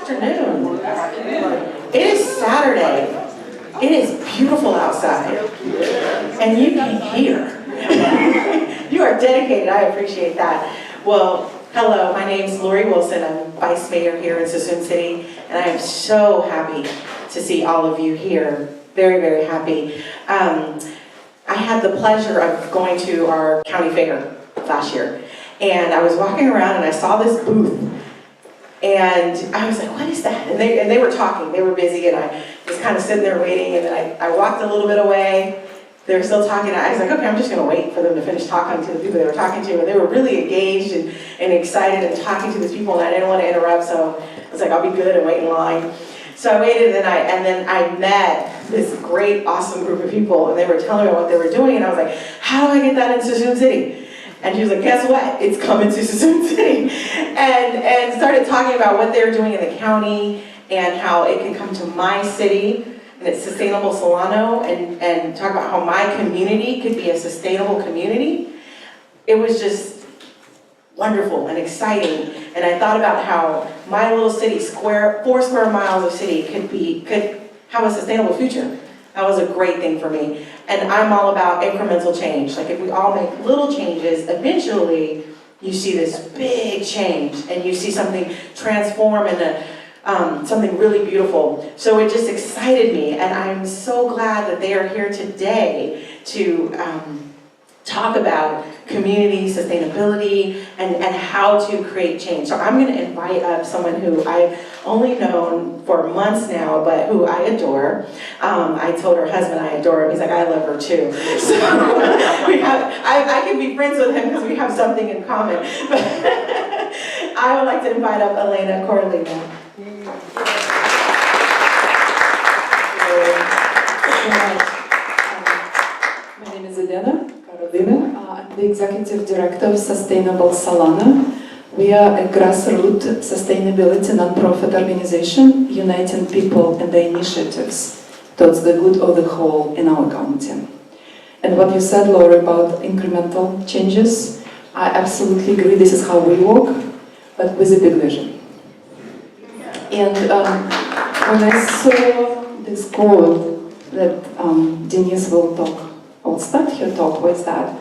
afternoon. It is Saturday. It is beautiful outside. And you came here. You are dedicated. I appreciate that. Well, hello, my name is Lori Wilson. I'm Vice Mayor here in Suisun City, and I am so happy to see all of you here. Very, very happy. I had the pleasure of going to our county fair last year, and I was walking around and I saw this booth, and I was like, what is that? And they were talking, they were busy, and I was kind of sitting there waiting, and then I walked a little bit away. They were still talking, and I was like, okay, I'm just gonna wait for them to finish talking to the people they were talking to, and they were really engaged and excited and talking to these people, and I didn't want to interrupt, so I was like, I'll be good and wait in line. So I waited, and then I met this great, awesome group of people, and they were telling me what they were doing, and I was like, how do I get that in Suisun City? And she was like, guess what? It's coming to Suisun City. And started talking about what they were doing in the county and how it can come to my city, and it's Sustainable Solano, and talk about how my community could be a sustainable community. It was just wonderful and exciting, and I thought about how my little city, 4 square miles of city, could have a sustainable future. That was a great thing for me. And I'm all about incremental change. Like if we all make little changes, eventually you see this big change, and you see something transform into something really beautiful. So it just excited me, and I'm so glad that they are here today to talk about community sustainability and how to create change. So I'm going to invite up someone who I've only known for months now, but who I adore. I told her husband I adore him. He's like, I love her too. So I can be friends with him because we have something in common. But I would like to invite up Elena Corlina. My name is Elena. I'm the Executive Director of Sustainable Solano. We are a grassroots sustainability non-profit organization uniting people and their initiatives towards the good of the whole in our county. And what you said, Laura, about incremental changes, I absolutely agree. This is how we work, but with a big vision. And when I saw this quote that Denise will start her talk with that,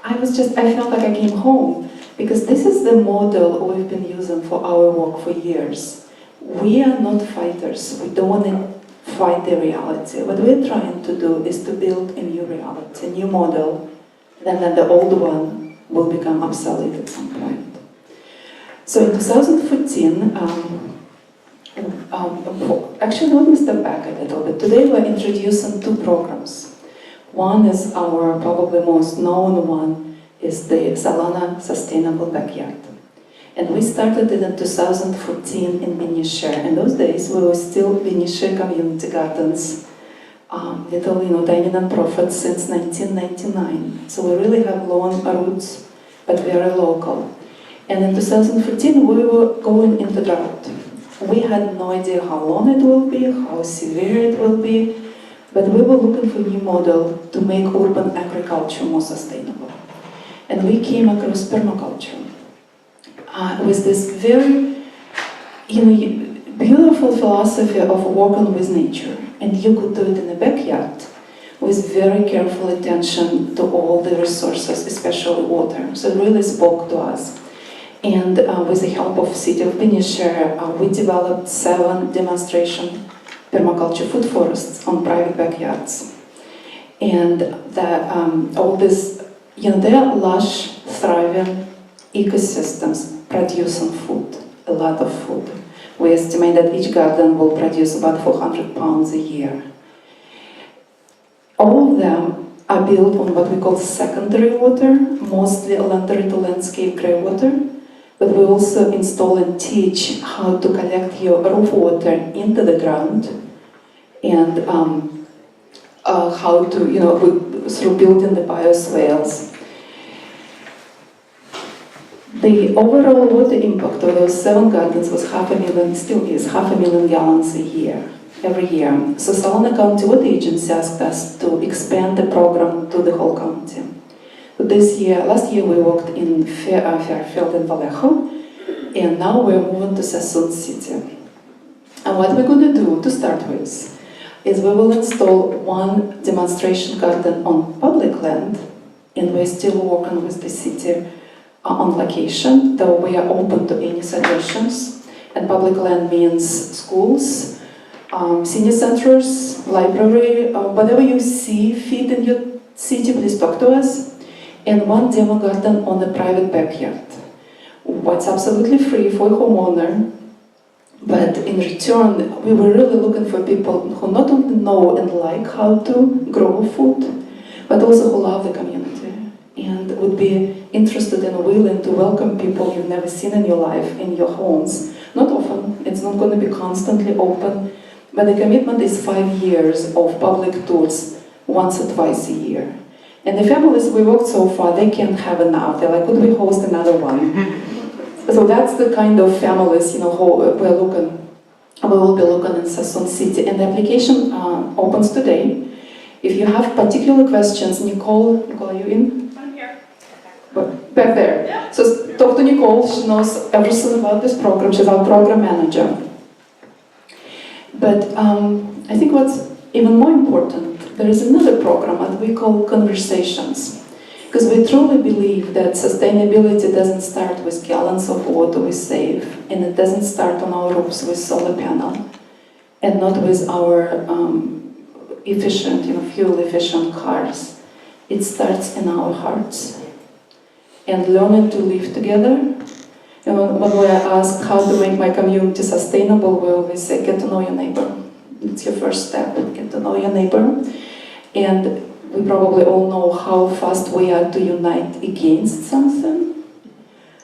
I felt like I came home, because this is the model we've been using for our work for years. We are not fighters. We don't want to fight the reality. What we're trying to do is to build a new reality, a new model, and then the old one will become obsolete at some point. So in 2014, actually let me step back a little bit. Today we're introducing 2 programs. One is our probably most known one, is the Solano Sustainable Backyard. And we started it in 2014 in Benisher. In those days we were still Benisher Community Gardens, little tiny non-profit since 1999. So we really have long roots, but very local. And in 2014 we were going into drought. We had no idea how long it will be, how severe it will be, but we were looking for a new model to make urban agriculture more sustainable. And we came across permaculture with this very beautiful philosophy of working with nature. And you could do it in the backyard with very careful attention to all the resources, especially water. So it really spoke to us. And with the help of the city of Benisher, we developed 7 demonstration permaculture food forests on private backyards. And all this, they are lush, thriving ecosystems producing food, a lot of food. We estimate that each garden will produce about 400 pounds a year. All of them are built on what we call secondary water, mostly laundry to landscape grey water. But we also install and teach how to collect your roof water into the ground, and how to, through building the bioswales. The overall water impact of those 7 gardens was 500,000, still is 500,000 gallons a year, every year. So Solano County Water Agency asked us to expand the program to the whole county. Last year we worked in Fairfield and Vallejo, and now we're moving to Suisun City. And what we're going to do to start with is we will install one demonstration garden on public land, and we're still working with the city on location, though we are open to any suggestions. And public land means schools, senior centers, library, whatever you see fit in your city, please talk to us. And one demo garden on a private backyard. It's absolutely free for a homeowner, but in return, we were really looking for people who not only know and like how to grow food, but also who love the community and would be interested and willing to welcome people you've never seen in your life in your homes. Not often, it's not going to be constantly open, but the commitment is 5 years of public tours once or twice a year. And the families we worked so far, they can't have enough. They're like, could we host another one? So that's the kind of families, who we will be looking in Suisun City. And the application opens today. If you have particular questions, Nicole, are you in? I'm here. Back there. Yeah. So talk to Nicole. She knows everything about this program. She's our program manager. But I think what's even more important, there is another program that we call Conversations. Because we truly believe that sustainability doesn't start with gallons of water we save, and it doesn't start on our roofs with solar panel, and not with our efficient, fuel-efficient cars. It starts in our hearts. And learning to live together. When we are asked how to make my community sustainable, we always say, get to know your neighbor. It's your first step, get to know your neighbor. And we probably all know how fast we are to unite against something.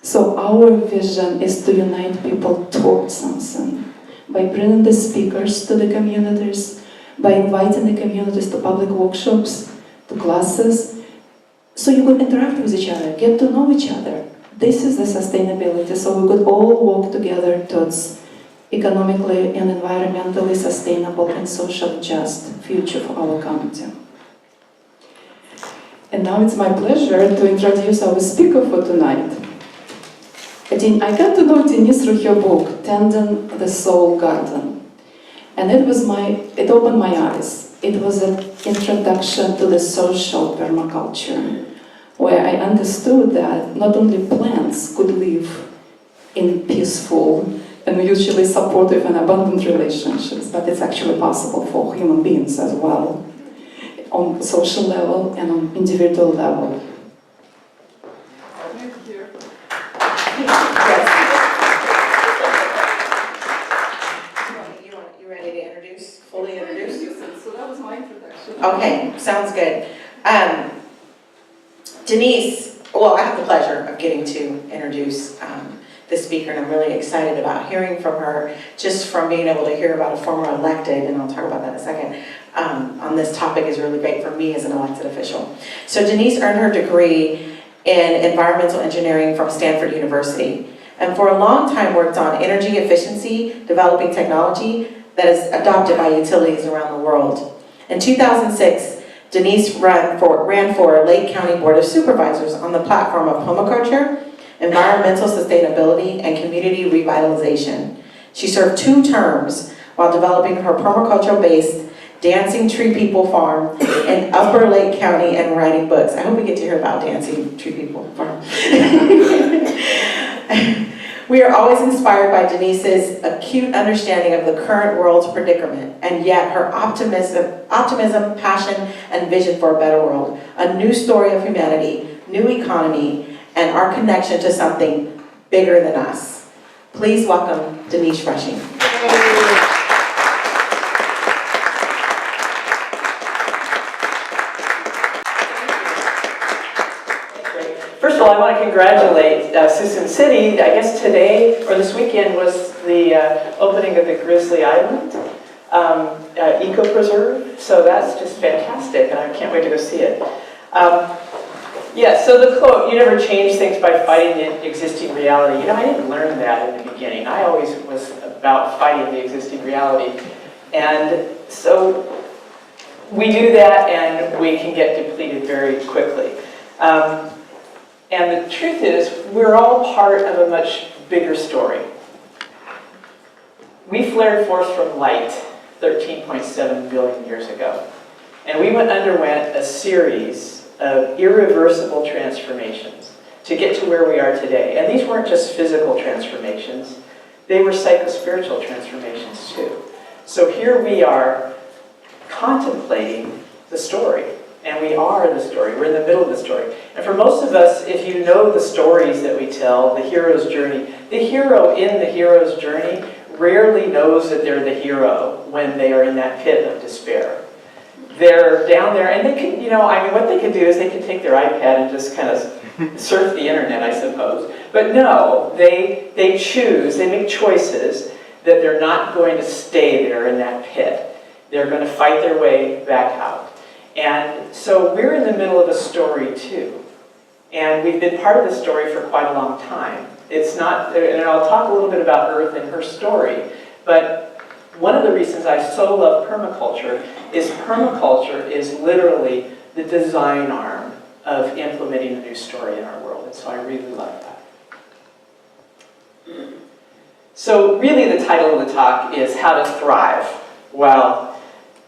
So our vision is to unite people towards something by bringing the speakers to the communities, by inviting the communities to public workshops, to classes, so you could interact with each other, get to know each other. This is the sustainability, so we could all work together towards economically and environmentally sustainable and socially just future for our county. And now it's my pleasure to introduce our speaker for tonight. I got to know Denise through her book, Tending the Soul Garden. And it opened my eyes. It was an introduction to the social permaculture, where I understood that not only plants could live in peaceful and mutually supportive and abundant relationships, but it's actually possible for human beings as well, on social level and on individual level. Thank you. You ready to fully introduce? So that was my introduction. Okay, sounds good. Denise, well, I have the pleasure of getting to introduce the speaker, and I'm really excited about hearing from her, just from being able to hear about a former elected, and I'll talk about that in a second, on this topic is really great for me as an elected official. So Denise earned her degree in environmental engineering from Stanford University, and for a long time worked on energy efficiency, developing technology that is adopted by utilities around the world. In 2006, Denise ran for Lake County Board of Supervisors on the platform of permaculture, environmental sustainability, and community revitalization. She served 2 terms while developing her permaculture-based Dancing Tree People Farm in Upper Lake County and writing books. I hope we get to hear about Dancing Tree People Farm. We are always inspired by Denise's acute understanding of the current world's predicament, and yet her optimism, passion, and vision for a better world. A new story of humanity, new economy, and our connection to something bigger than us. Please welcome Denise Rushing. First of all, I want to congratulate Suisun City. I guess today, or this weekend, was the opening of the Grizzly Island Eco Preserve. So that's just fantastic, and I can't wait to go see it. Yeah, so the quote, you never change things by fighting the existing reality. I didn't learn that in the beginning. I always was about fighting the existing reality. And so we do that, and we can get depleted very quickly. And the truth is, we're all part of a much bigger story. We flared forth from light 13.7 billion years ago. And we underwent a series of irreversible transformations to get to where we are today. And these weren't just physical transformations, they were psychospiritual transformations too. So here we are contemplating the story. And we are the story. We're in the middle of the story. And for most of us, if you know the stories that we tell, the hero's journey, the hero in the hero's journey rarely knows that they're the hero when they are in that pit of despair. They're down there, and they can, what they could do is they could take their iPad and just kind of surf the internet, I suppose. But no, they choose, they make choices that they're not going to stay there in that pit. They're going to fight their way back out. And so we're in the middle of a story too. And we've been part of the story for quite a long time. It's not, and I'll talk a little bit about Earth and her story, but one of the reasons I so love permaculture is literally the design arm of implementing a new story in our world. And so I really love that. So really the title of the talk is How to Thrive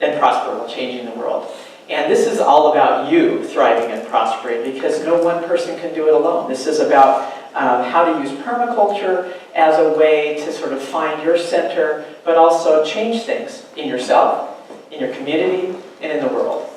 and Prosper While Changing the World. And this is all about you thriving and prospering because no one person can do it alone. This is about how to use permaculture as a way to sort of find your center, but also change things in yourself, in your community, and in the world.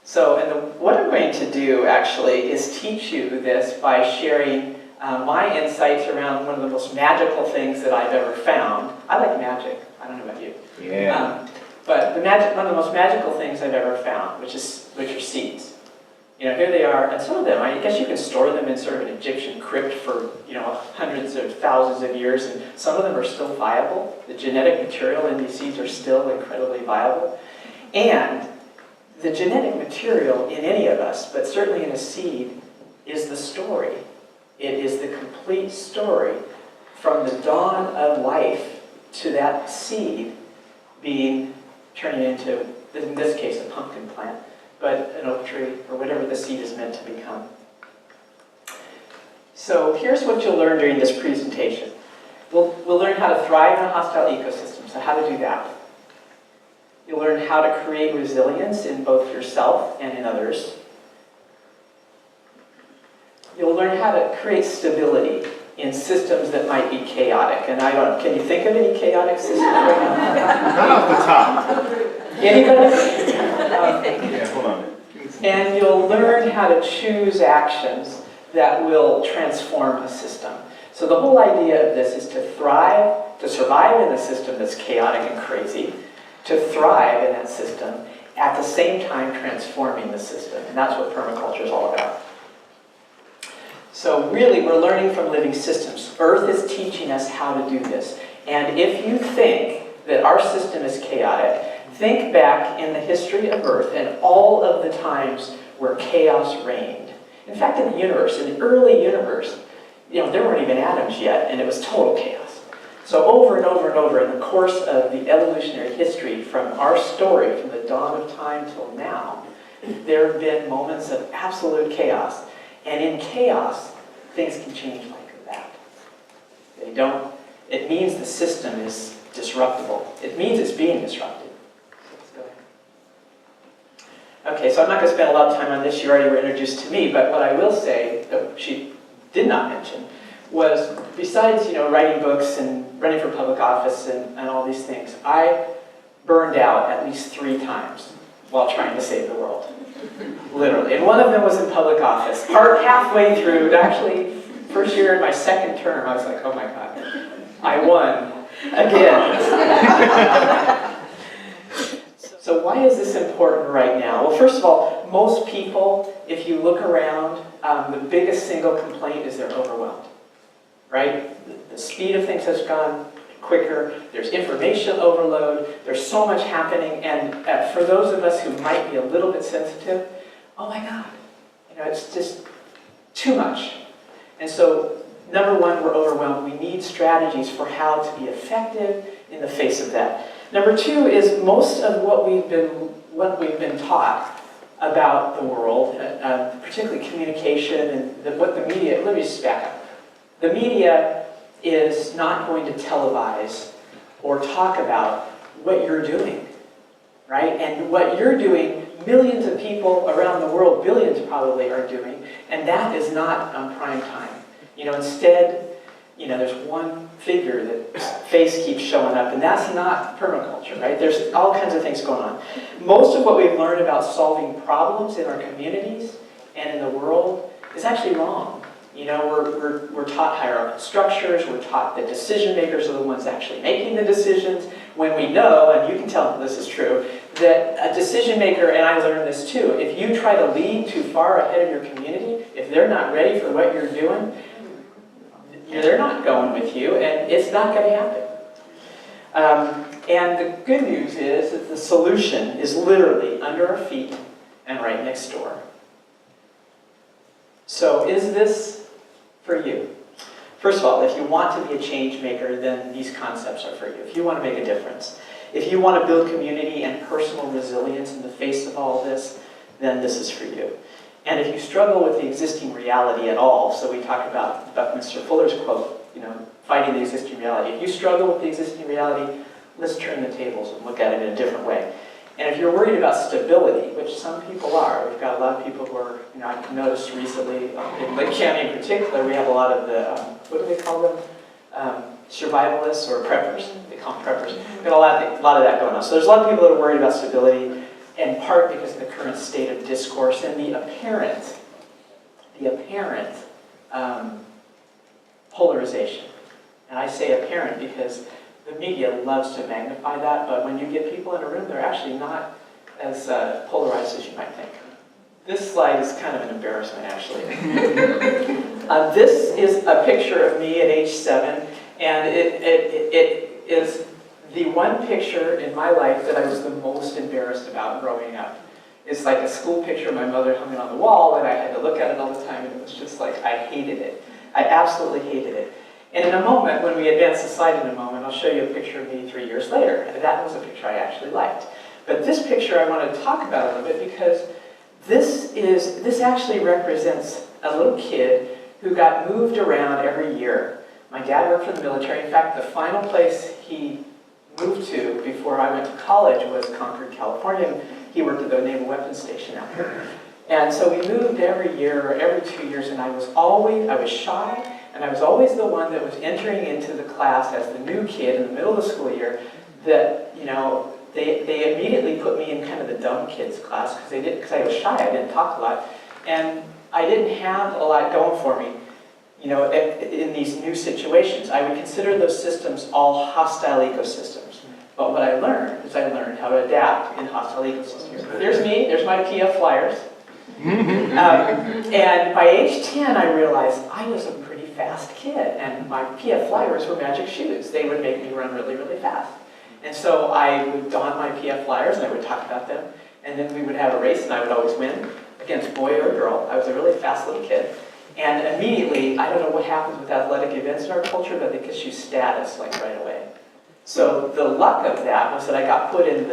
So, what I'm going to do actually is teach you this by sharing my insights around one of the most magical things that I've ever found. I like magic. I don't know about you. Yeah. But one of the most magical things I've ever found, which are seeds. Here they are, and some of them, I guess you can store them in sort of an Egyptian crypt for, hundreds of thousands of years, and some of them are still viable. The genetic material in these seeds are still incredibly viable. And the genetic material in any of us, but certainly in a seed, is the story. It is the complete story from the dawn of life to that seed turning into, in this case, a pumpkin plant, but an oak tree, or whatever the seed is meant to become. So here's what you'll learn during this presentation. We'll learn how to thrive in a hostile ecosystem, so how to do that. You'll learn how to create resilience in both yourself and in others. You'll learn how to create stability in systems that might be chaotic. And can you think of any chaotic systems right now? Not off the top. Anybody? Yeah, hold on. And you'll learn how to choose actions that will transform a system. So the whole idea of this is to thrive, to survive in a system that's chaotic and crazy, to thrive in that system, at the same time transforming the system. And that's what permaculture is all about. So really, we're learning from living systems. Earth is teaching us how to do this. And if you think that our system is chaotic, think back in the history of Earth and all of the times where chaos reigned. In fact, in the universe, in the early universe, there weren't even atoms yet, and it was total chaos. So over and over and over in the course of the evolutionary history from our story, from the dawn of time till now, there have been moments of absolute chaos. And in chaos, things can change like that. It means the system is disruptible. It means it's being disrupted. So let's go ahead. Okay, so I'm not going to spend a lot of time on this. You already were introduced to me, but what I will say, that she did not mention, was besides writing books and running for public office and all these things, I burned out at least 3 times while trying to save the world. Literally. And one of them was in public office. Halfway through, actually, first year in my second term, I was like, oh my God, I won again. So why is this important right now? Well, first of all, most people, if you look around, the biggest single complaint is they're overwhelmed, right? The speed of things has gone quicker, there's information overload, there's so much happening, and for those of us who might be a little bit sensitive, oh my God, it's just too much. And so, number one, we're overwhelmed. We need strategies for how to be effective in the face of that. Number two is most of what we've been taught about the world, particularly communication and what the media, let me just back up. The media is not going to televise or talk about what you're doing, right? And what you're doing, millions of people around the world, billions probably, are doing, and that is not on prime time. Instead, there's one figure that face keeps showing up, and that's not permaculture, right? There's all kinds of things going on. Most of what we've learned about solving problems in our communities and in the world is actually wrong. We're taught hierarchical structures, we're taught that decision makers are the ones actually making the decisions, when we know, and you can tell this is true, that a decision maker, and I learned this too, if you try to lead too far ahead of your community, if they're not ready for what you're doing, they're not going with you, and it's not going to happen. And the good news is that the solution is literally under our feet and right next door. So is this for you? First of all, if you want to be a change maker, then these concepts are for you. If you want to make a difference. If you want to build community and personal resilience in the face of all this, then this is for you. And if you struggle with the existing reality at all, so we talk about Buckminster Fuller's quote, fighting the existing reality. If you struggle with the existing reality, let's turn the tables and look at it in a different way. And if you're worried about stability, which some people are, we've got a lot of people who are, I've noticed recently, in Lake County in particular, we have a lot of the, what do they call them? Survivalists or preppers. They call them preppers. We've got a lot of that going on. So there's a lot of people that are worried about stability, in part because of the current state of discourse and the apparent polarization. And I say apparent because the media loves to magnify that, but when you get people in a room, they're actually not as polarized as you might think. This slide is kind of an embarrassment, actually. This is a picture of me at age 7, and it is the one picture in my life that I was the most embarrassed about growing up. It's like a school picture my mother hung it on the wall, and I had to look at it all the time, and it was just like, I hated it. I absolutely hated it. And in a moment, when we advance the slide in a moment, I'll show you a picture of me 3 years later. And that was a picture I actually liked. But this picture I want to talk about a little bit because this actually represents a little kid who got moved around every year. My dad worked for the military. In fact, the final place he moved to before I went to college was Concord, California. He worked at the Naval Weapons Station out there. And so we moved every year or every 2 years, and I was shy, and I was always the one that was entering into the class as the new kid in the middle of the school year that, they immediately put me in kind of the dumb kids class because I was shy, I didn't talk a lot, and I didn't have a lot going for me, in these new situations. I would consider those systems all hostile ecosystems. But what I learned is I learned how to adapt in hostile ecosystems. There's me, there's my PF Flyers. And by age 10, I realized I was a pretty fast kid, and my PF Flyers were magic shoes. They would make me run really, really fast. And so I would don my PF Flyers, and I would talk about them, and then we would have a race, and I would always win against boy or girl. I was a really fast little kid. And immediately, I don't know what happens with athletic events in our culture, but it gets you status like right away. So the luck of that was that I got put in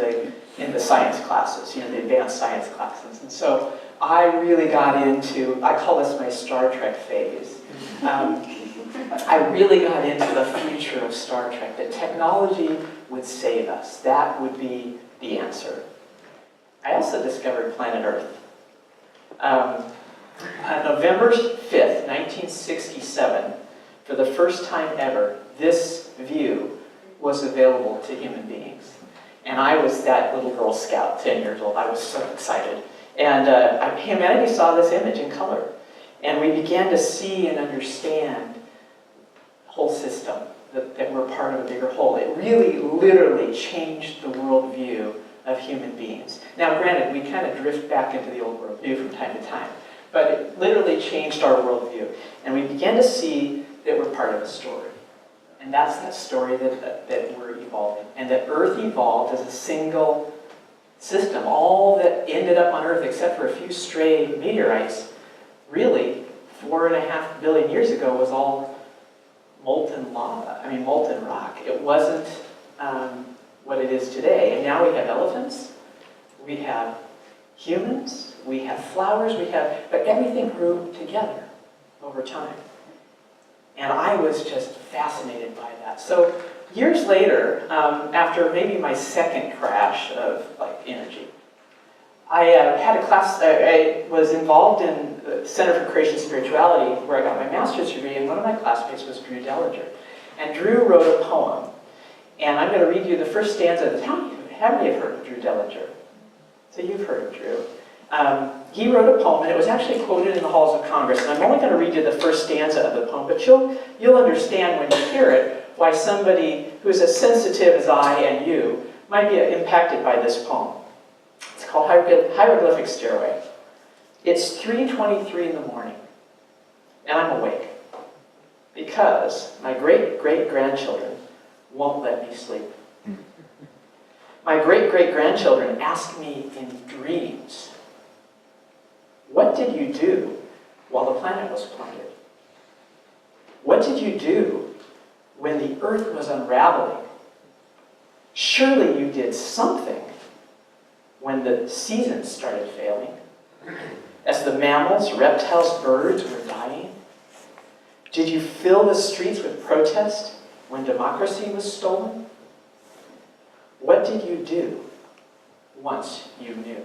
the science classes, the advanced science classes. And so I really got into, I call this my Star Trek phase. I really got into the future of Star Trek, that technology would save us. That would be the answer. I also discovered planet Earth. On November 5th, 1967, for the first time ever, this view was available to human beings. And I was that little Girl Scout, 10 years old. I was so excited. And humanity saw this image in color. And we began to see and understand the whole system, that we're part of a bigger whole. It really, literally changed the worldview of human beings. Now, granted, we kind of drift back into the old worldview from time to time, but it literally changed our worldview. And we began to see that we're part of a story. And that's that story that we're evolving. And that Earth evolved as a single system. All that ended up on Earth, except for a few stray meteorites, really, 4.5 billion years ago, was all molten lava. Molten rock. It wasn't what it is today. And now we have elephants, we have humans, we have flowers, but everything grew together over time. And I was just fascinated by that. So years later, after maybe my second crash of like energy, I had a class, I was involved in the Center for Creation Spirituality, where I got my master's degree, and one of my classmates was Drew Dellinger. And Drew wrote a poem, and I'm going to read you the first stanza. How many have heard of Drew Dellinger? So you've heard of Drew. He wrote a poem, and it was actually quoted in the halls of Congress. And I'm only going to read you the first stanza of the poem, but you'll understand when you hear it why somebody who is as sensitive as I and you might be impacted by this poem. It's called Hieroglyphic Stairway. It's 3:23 in the morning, and I'm awake because my great-great-grandchildren won't let me sleep. My great-great-grandchildren ask me in dreams, what did you do while the planet was plundered? What did you do when the earth was unraveling? Surely you did something when the seasons started failing, as the mammals, reptiles, birds were dying. Did you fill the streets with protest when democracy was stolen? What did you do once you knew?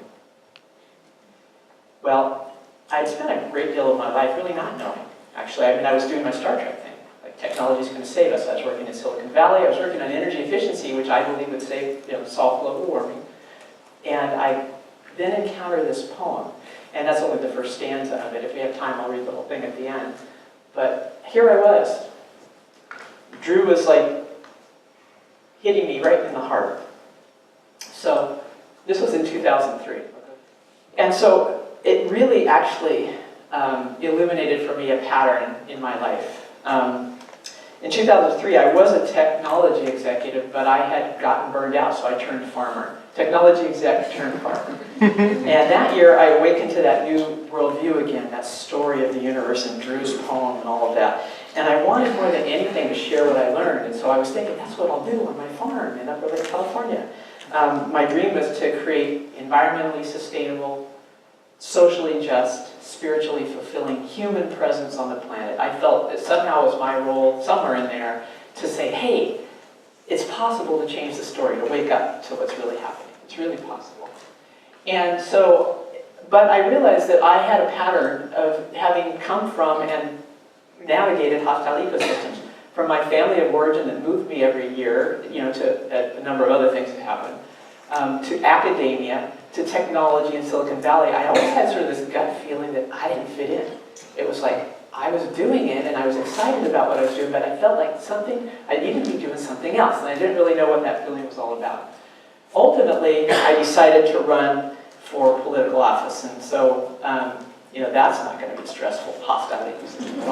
Well, I'd spent a great deal of my life really not knowing. Actually, I was doing my Star Trek thing. Like, technology's going to save us. I was working in Silicon Valley. I was working on energy efficiency, which I believe would solve global warming. And I then encountered this poem. And that's only the first stanza of it. If we have time, I'll read the whole thing at the end. But here I was. Drew was like hitting me right in the heart. So this was in 2003. And so it really actually illuminated for me a pattern in my life. In 2003, I was a technology executive, but I had gotten burned out, so I turned farmer. Technology exec turned farmer. And that year, I awakened to that new worldview again, that story of the universe and Drew's poem and all of that. And I wanted more than anything to share what I learned. And so I was thinking, that's what I'll do on my farm in Upper Lake, California. My dream was to create environmentally sustainable, socially just, spiritually fulfilling human presence on the planet. I felt that somehow it was my role, somewhere in there, to say, hey, it's possible to change the story, to wake up to what's really happening. It's really possible. And so, but I realized that I had a pattern of having come from and navigated hostile ecosystems. From my family of origin that moved me every year, to a number of other things that happened, to academia, to technology in Silicon Valley, I always had sort of this gut feeling that I didn't fit in. It was like I was doing it and I was excited about what I was doing, but I felt like I needed to be doing something else, and I didn't really know what that feeling was all about. Ultimately, I decided to run for political office, and so that's not going to be stressful, hostile ecosystems.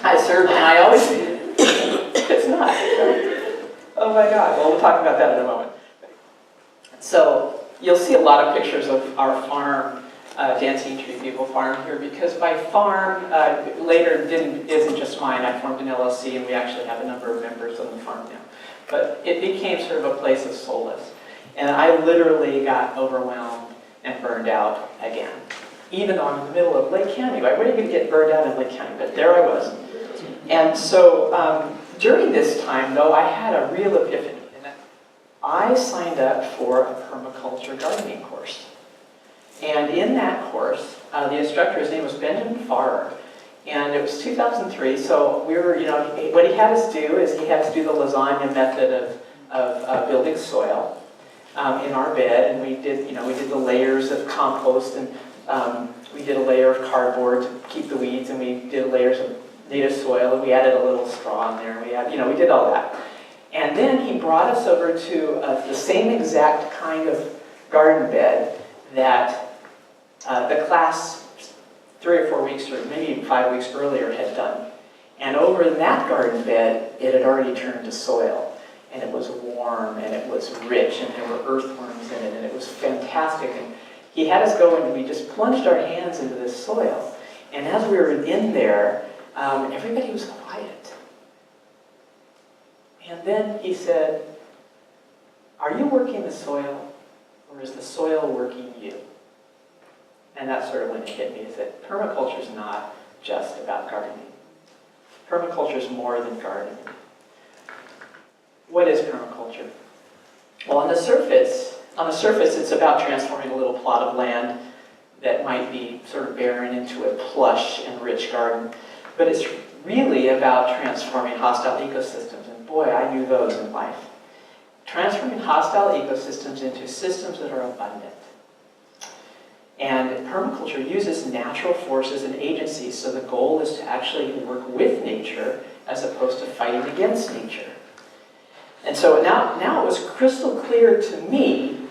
I served, and I always it's not. Oh my God. Well, we'll talk about that in a moment. So you'll see a lot of pictures of our farm, Dancing Tree People Farm here, because by farm, later isn't just mine. I formed an LLC, and we actually have a number of members on the farm now. But it became sort of a place of solace. And I literally got overwhelmed and burned out again, even though I'm in the middle of Lake County. Where are you going to get burned out in Lake County? But there I was. And so during this time, though, I had a real epiphany. I signed up for a permaculture gardening course. And in that course, the instructor, his name was Benjamin Farrer, and it was 2003, so we were, what he had us do is he had us do the lasagna method of building soil in our bed, and we did the layers of compost, and we did a layer of cardboard to keep the weeds, and we did layers of native soil, and we added a little straw in there, we did all that. And then he brought us over to the same exact kind of garden bed that the class 3 or 4 weeks, or maybe 5 weeks earlier had done. And over in that garden bed, it had already turned to soil. And it was warm, and it was rich, and there were earthworms in it, and it was fantastic. And he had us go, and we just plunged our hands into this soil. And as we were in there, everybody was quiet. And then he said, are you working the soil, or is the soil working you? And that's sort of when it hit me, is that permaculture is not just about gardening. Permaculture is more than gardening. What is permaculture? Well, on the surface, it's about transforming a little plot of land that might be sort of barren into a plush and rich garden. But it's really about transforming hostile ecosystems. And boy, I knew those in life. Transforming hostile ecosystems into systems that are abundant. And permaculture uses natural forces and agencies, so the goal is to actually work with nature as opposed to fighting against nature. And so now it was crystal clear to me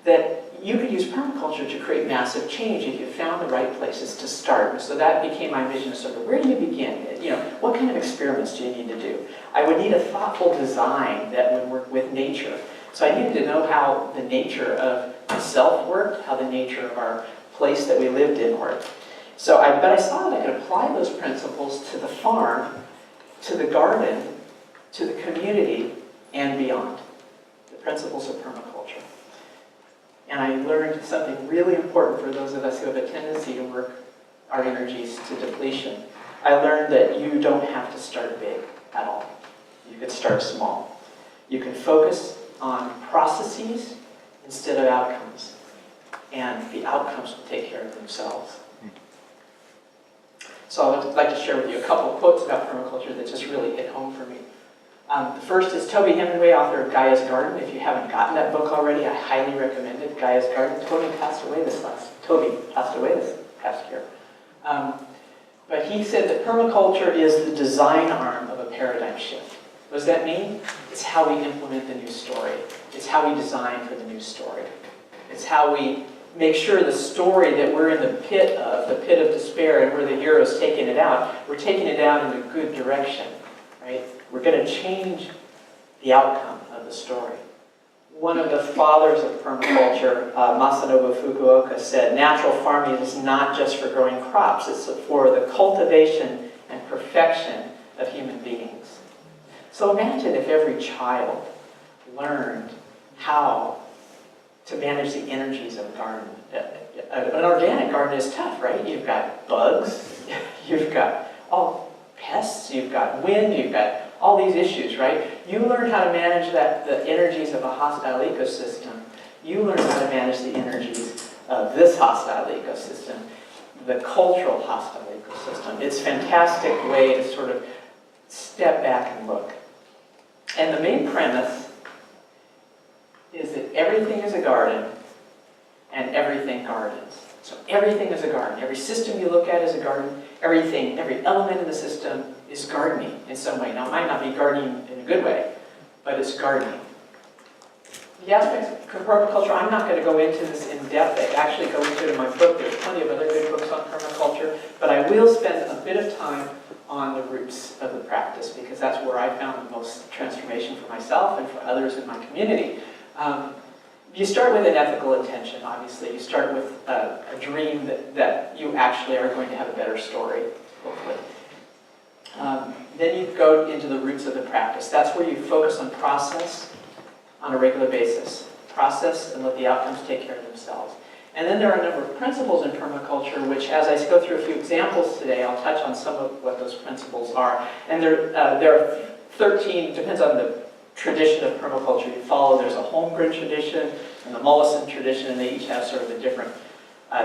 that you could use permaculture to create massive change if you found the right places to start. So that became my vision of sort of, where do you begin? You know, what kind of experiments do you need to do? I would need a thoughtful design that would work with nature. So I needed to know how the nature of myself worked, how the nature of our place that we lived in worked. But I saw that I could apply those principles to the farm, to the garden, to the community, and beyond. The principles of permaculture. And I learned something really important for those of us who have a tendency to work our energies to depletion. I learned that you don't have to start big at all. You could start small. You can focus on processes instead of outcomes. And the outcomes will take care of themselves. So I would like to share with you a couple of quotes about permaculture that just really hit home for me. The first is Toby Hemingway, author of Gaia's Garden. If you haven't gotten that book already, I highly recommend it. Gaia's Garden. Toby passed away this past year. But he said that permaculture is the design arm of a paradigm shift. What does that mean? It's how we implement the new story. It's how we design for the new story. It's how we make sure the story that we're in the pit of despair, and where the hero's taking it out, we're taking it out in a good direction, right? We're going to change the outcome of the story. One of the fathers of permaculture, Masanobu Fukuoka, said, natural farming is not just for growing crops, it's for the cultivation and perfection of human beings. So imagine if every child learned how to manage the energies of a garden. An organic garden is tough, right? You've got bugs, you've got all pests, you've got wind, you've got all these issues, right? You learn how to manage the energies of a hostile ecosystem. You learn how to manage the energies of this hostile ecosystem, the cultural hostile ecosystem. It's a fantastic way to sort of step back and look. And the main premise is that everything is a garden and everything gardens. So everything is a garden. Every system you look at is a garden. Everything, every element in the system is gardening in some way. Now, it might not be gardening in a good way, but it's gardening. The aspects of permaculture, I'm not going to go into this in depth. I actually go into it in my book. There's plenty of other good books on permaculture, but I will spend a bit of time on the roots of the practice, because that's where I found the most transformation for myself and for others in my community. You start with an ethical intention, obviously. You start with a dream that you actually are going to have a better story, hopefully. Then you go into the roots of the practice. That's where you focus on process on a regular basis. Process and let the outcomes take care of themselves. And then there are a number of principles in permaculture, which, as I go through a few examples today, I'll touch on some of what those principles are. And there are 13, depends on the tradition of permaculture you follow. There's a Holmgren tradition and the Mollison tradition, and they each have sort of a different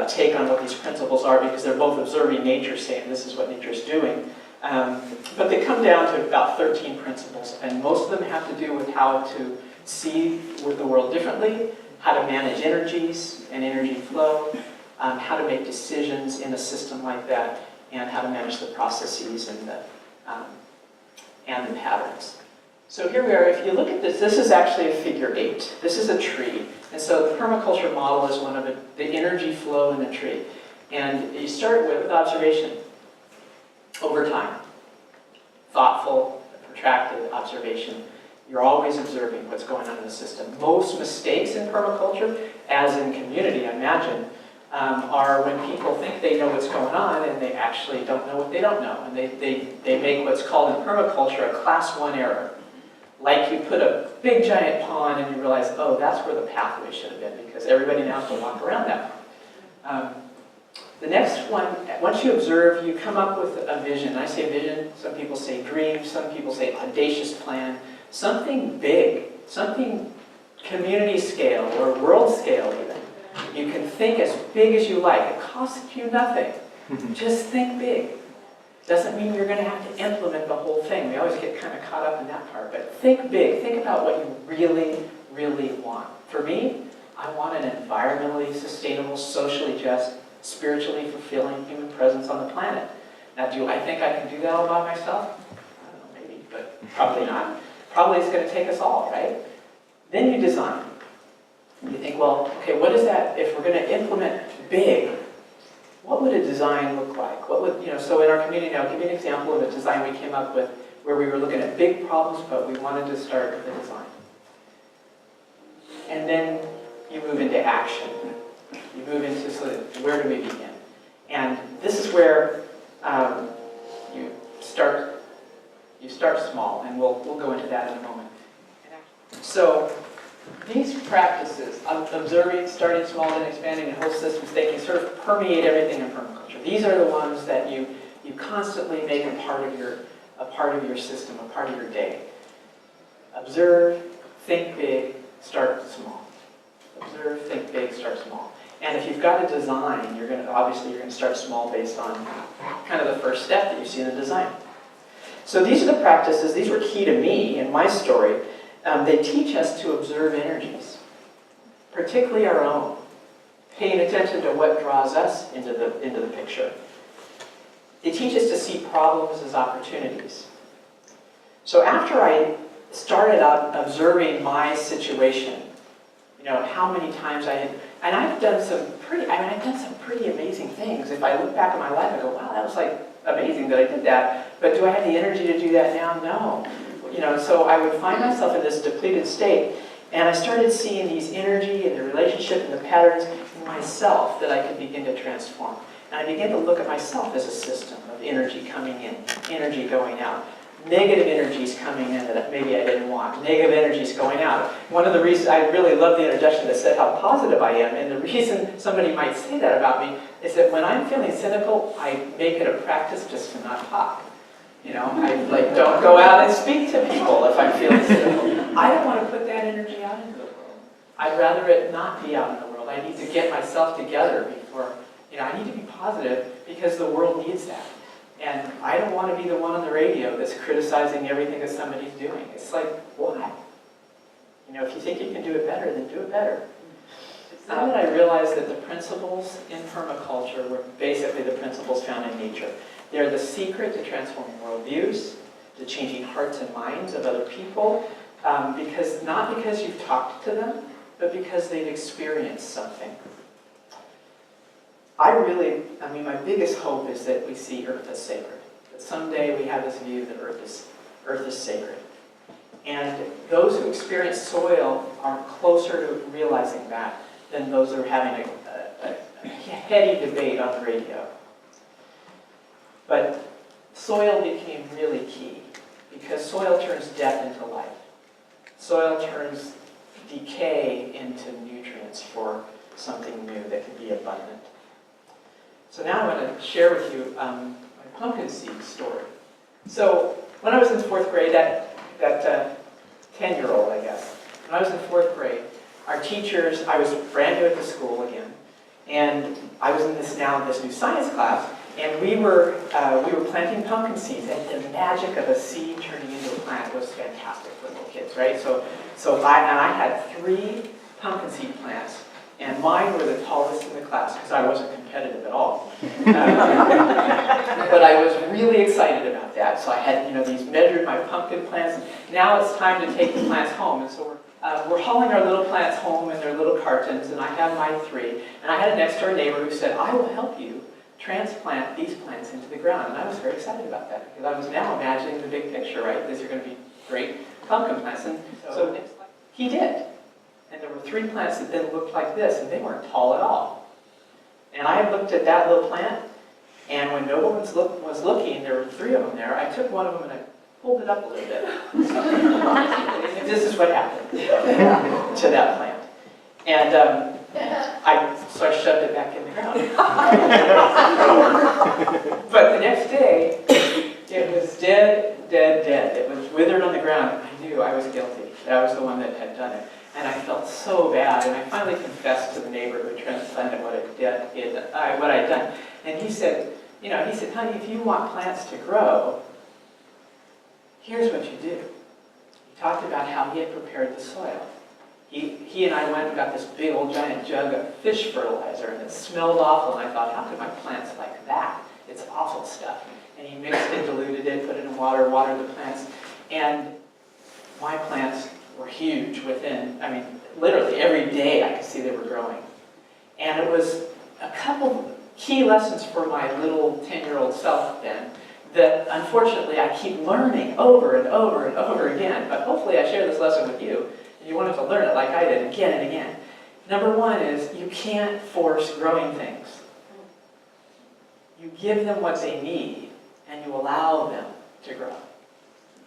take on what these principles are, because they're both observing nature, saying this is what nature's doing. But they come down to about 13 principles, and most of them have to do with how to see the world differently, how to manage energies and energy flow, how to make decisions in a system like that, and how to manage the processes and the patterns. So here we are. If you look at this, this is actually a figure 8. This is a tree. And so the permaculture model is one of the energy flow in the tree. And you start with observation over time. Thoughtful, protracted observation. You're always observing what's going on in the system. Most mistakes in permaculture, as in community, I imagine, are when people think they know what's going on and they actually don't know what they don't know. And they make what's called in permaculture a class 1 error. Like you put a big giant pond and you realize, oh, that's where the pathway should have been, because everybody now has to walk around that pond. The next one, once you observe, you come up with a vision. I say vision, some people say dream, some people say audacious plan, something big, something community scale or world scale even. You can think as big as you like. It costs you nothing. Just think big. Doesn't mean you're going to have to implement the whole thing. We always get kind of caught up in that part. But think big. Think about what you really, really want. For me, I want an environmentally sustainable, socially just, spiritually fulfilling human presence on the planet. Now, do I think I can do that all by myself? I don't know, maybe, but probably not. Probably it's going to take us all, right? Then you design. You think, well, okay, what is that? If we're going to implement big, what would a design look like? What would, so in our community, I'll give you an example of a design we came up with where we were looking at big problems, but we wanted to start with the design. And then you move into action. You move into where do we begin? And this is where you start small, and we'll go into that in a moment. So these practices, observing, starting small, then expanding, and whole systems thinking, sort of permeate everything in permaculture. These are the ones that you constantly make a part of your system, a part of your day. Observe, think big, start small. Observe, think big, start small. And if you've got a design, you're going to start small based on kind of the first step that you see in the design. So these are the practices. These were key to me in my story. They teach us to observe energies, particularly our own, paying attention to what draws us into the picture. They teach us to see problems as opportunities. So after I started out observing my situation, how many times I've done some pretty amazing things. If I look back at my life, I go, wow, that was like amazing that I did that. But do I have the energy to do that now? No. So I would find myself in this depleted state, and I started seeing these energy and the relationship and the patterns in myself that I could begin to transform. And I began to look at myself as a system of energy coming in, energy going out. Negative energies coming in that maybe I didn't want. Negative energies going out. One of the reasons, I really love the introduction that said how positive I am, and the reason somebody might say that about me is that when I'm feeling cynical, I make it a practice just to not talk. I don't go out and speak to people if I'm feeling cynical. I don't want to put that energy out into the world. I'd rather it not be out in the world. I need to get myself together before, I need to be positive because the world needs that. And I don't want to be the one on the radio that's criticizing everything that somebody's doing. It's like, why? If you think you can do it better, then do it better. It's not that I realized that the principles in permaculture were basically the principles found in nature. They're the secret to transforming worldviews, to changing hearts and minds of other people, not because you've talked to them, but because they've experienced something. My biggest hope is that we see Earth as sacred. That someday we have this view that Earth is sacred. And those who experience soil are closer to realizing that than those who are having a heady debate on the radio. But soil became really key because soil turns death into life. Soil turns decay into nutrients for something new that can be abundant. So now I'm going to share with you my pumpkin seed story. So when I was in 4th grade, that 10-year-old, I guess, when I was in 4th grade, our teachers, I was brand new at the school again, and I was in this new science class, and we were planting pumpkin seeds, and the magic of a seed turning into a plant was fantastic for little kids, right? So I had 3 pumpkin seed plants, and mine were the tallest in the class because I wasn't competitive at all. But I was really excited about that. So I had, measured my pumpkin plants. And now it's time to take the plants home, and so we're hauling our little plants home in their little cartons, and I have my 3. And I had a next door neighbor who said, "I will help you transplant these plants into the ground." And I was very excited about that because I was now imagining the big picture, right? These are going to be great pumpkin plants. And so he did. And there were 3 plants that then looked like this, and they weren't tall at all. And I looked at that little plant, and when no one was looking, there were 3 of them there. I took one of them and I pulled it up a little bit. And this is what happened to that plant. And so I shoved it back in the ground. But the next day, it was dead, dead, dead. It was withered on the ground. I knew I was guilty. I was the one that had done it. And I felt so bad. And I finally confessed to the neighbor who transplanted what I had done. And he said, honey, if you want plants to grow, here's what you do. He talked about how he had prepared the soil. He and I went and got this big old giant jug of fish fertilizer, and it smelled awful. And I thought, how could my plants like that? It's awful stuff. And he mixed it, diluted it, put it in water, watered the plants. And my plants were huge within, literally every day I could see they were growing. And it was a couple key lessons for my little 10-year-old self then that unfortunately I keep learning over and over and over again. But hopefully I share this lesson with you, and you wanted to learn it like I did again and again. Number one is you can't force growing things. You give them what they need, and you allow them to grow.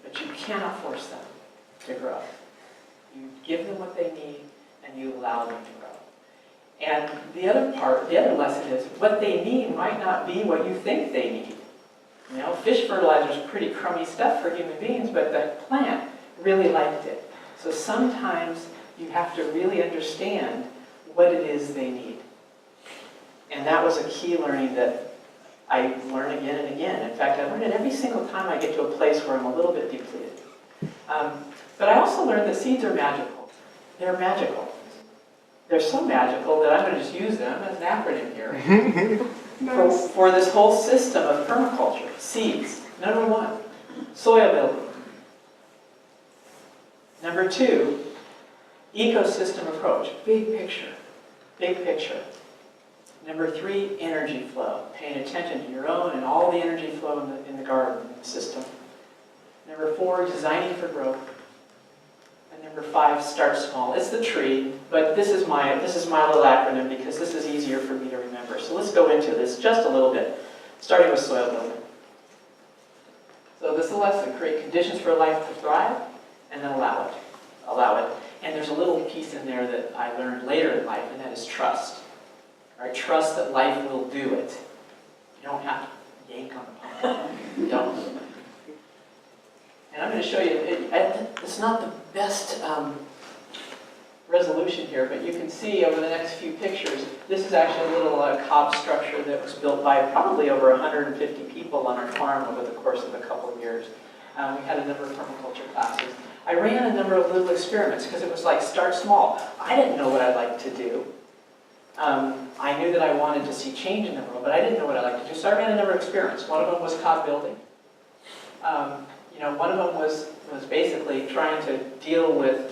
But you cannot force them to grow. You give them what they need, and you allow them to grow. And the other lesson is what they need might not be what you think they need. Fish fertilizer is pretty crummy stuff for human beings, but the plant really liked it. So sometimes you have to really understand what it is they need. And that was a key learning that I learn again and again. In fact, I learn it every single time I get to a place where I'm a little bit depleted. But I also learned that seeds are magical. They're magical. They're so magical that I'm going to just use them as an acronym here for this whole system of permaculture. Seeds. Number one, soil building. Number two, ecosystem approach. Big picture. Big picture. Number three, energy flow. Paying attention to your own and all the energy flow in the garden system. Number four, designing for growth. And number five, start small. It's the tree, but this is my little acronym because this is easier for me to remember. So let's go into this just a little bit, starting with soil building. So this is a lesson: create conditions for life to thrive, and then allow it. Allow it. And there's a little piece in there that I learned later in life, and that is trust. All right, trust that life will do it. You don't have to yank on the pump. You don't. And I'm going to show you, it's not the best resolution here, but you can see over the next few pictures, this is actually a little cob structure that was built by probably over 150 people on our farm over the course of a couple of years. We had a number of permaculture classes. I ran a number of little experiments because it was like start small. I didn't know what I'd like to do. I knew that I wanted to see change in the world, but I didn't know what I'd like to do. So I ran a number of experiments. One of them was cob building. One of them was basically trying to deal with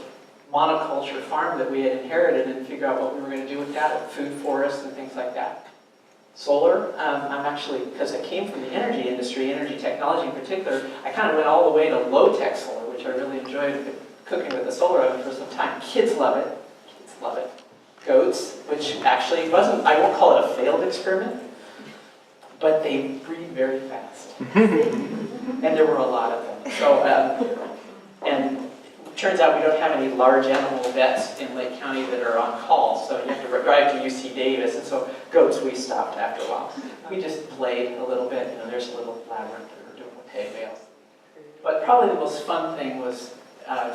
monoculture farm that we had inherited and figure out what we were going to do with that, with food forests and things like that. Solar, I'm actually, because I came from the energy industry, energy technology in particular, I kind of went all the way to low-tech solar, which I really enjoyed cooking with the solar oven for some time. Kids love it. Kids love it. Goats, which actually wasn't, I won't call it a failed experiment, but they breed very fast. And there were a lot of them. So, and it turns out we don't have any large animal vets in Lake County that are on call, so you have to drive to UC Davis, and so goats we stopped after a while. We just played a little bit, there's a little labyrinth that we're doing with hay bales. But probably the most fun thing was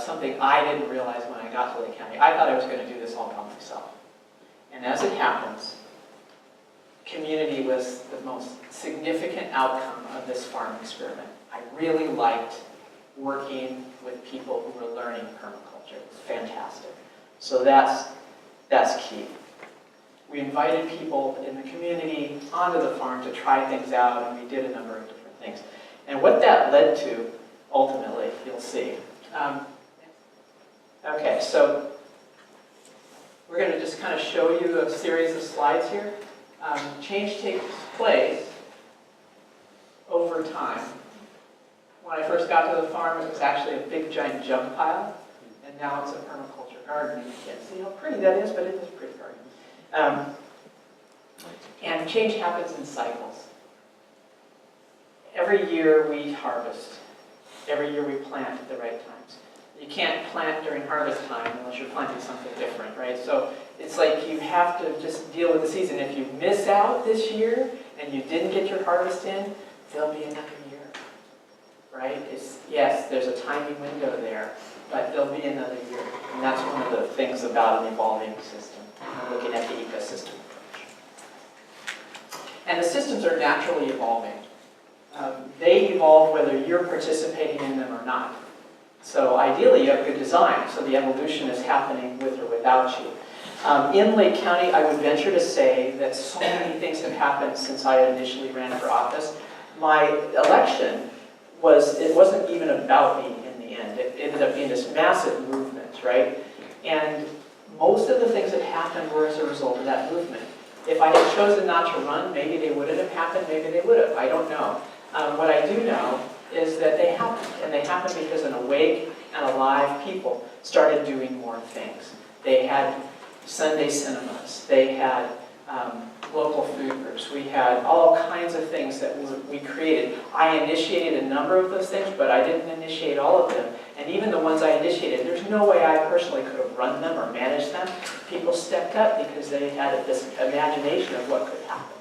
something I didn't realize when I got to Lake County. I thought I was going to do this all by myself. And as it happens, community was the most significant outcome of this farm experiment. I really liked working with people who were learning permaculture. It was fantastic. So that's key. We invited people in the community onto the farm to try things out, and we did a number of different things. And what that led to, ultimately, you'll see. Okay, so we're going to just kind of show you a series of slides here. Change takes place over time. When I first got to the farm, it was actually a big giant junk pile, and now it's a permaculture garden. And you can't see how pretty that is, but it is a pretty garden. And change happens in cycles. Every year we harvest. Every year we plant at the right times. You can't plant during harvest time unless you're planting something different, right? So it's like you have to just deal with the season. If you miss out this year and you didn't get your harvest in, there'll be another year, right? Yes, there's a timing window there, but there'll be another year. And that's one of the things about an evolving system, looking at the ecosystem approach. And the systems are naturally evolving. They evolve whether you're participating in them or not. So ideally, you have good design, so the evolution is happening with or without you. In Lake County, I would venture to say that so many things have happened since I initially ran for office. My election it wasn't even about me in the end. It ended up being this massive movement, right? And most of the things that happened were as a result of that movement. If I had chosen not to run, maybe they wouldn't have happened, maybe they would have, I don't know. What I do know is that they happened, and they happened because an awake and alive people started doing more things. They had Sunday cinemas, they had local food groups, we had all kinds of things that we created. I initiated a number of those things, but I didn't initiate all of them. And even the ones I initiated, there's no way I personally could have run them or managed them. People stepped up because they had this imagination of what could happen.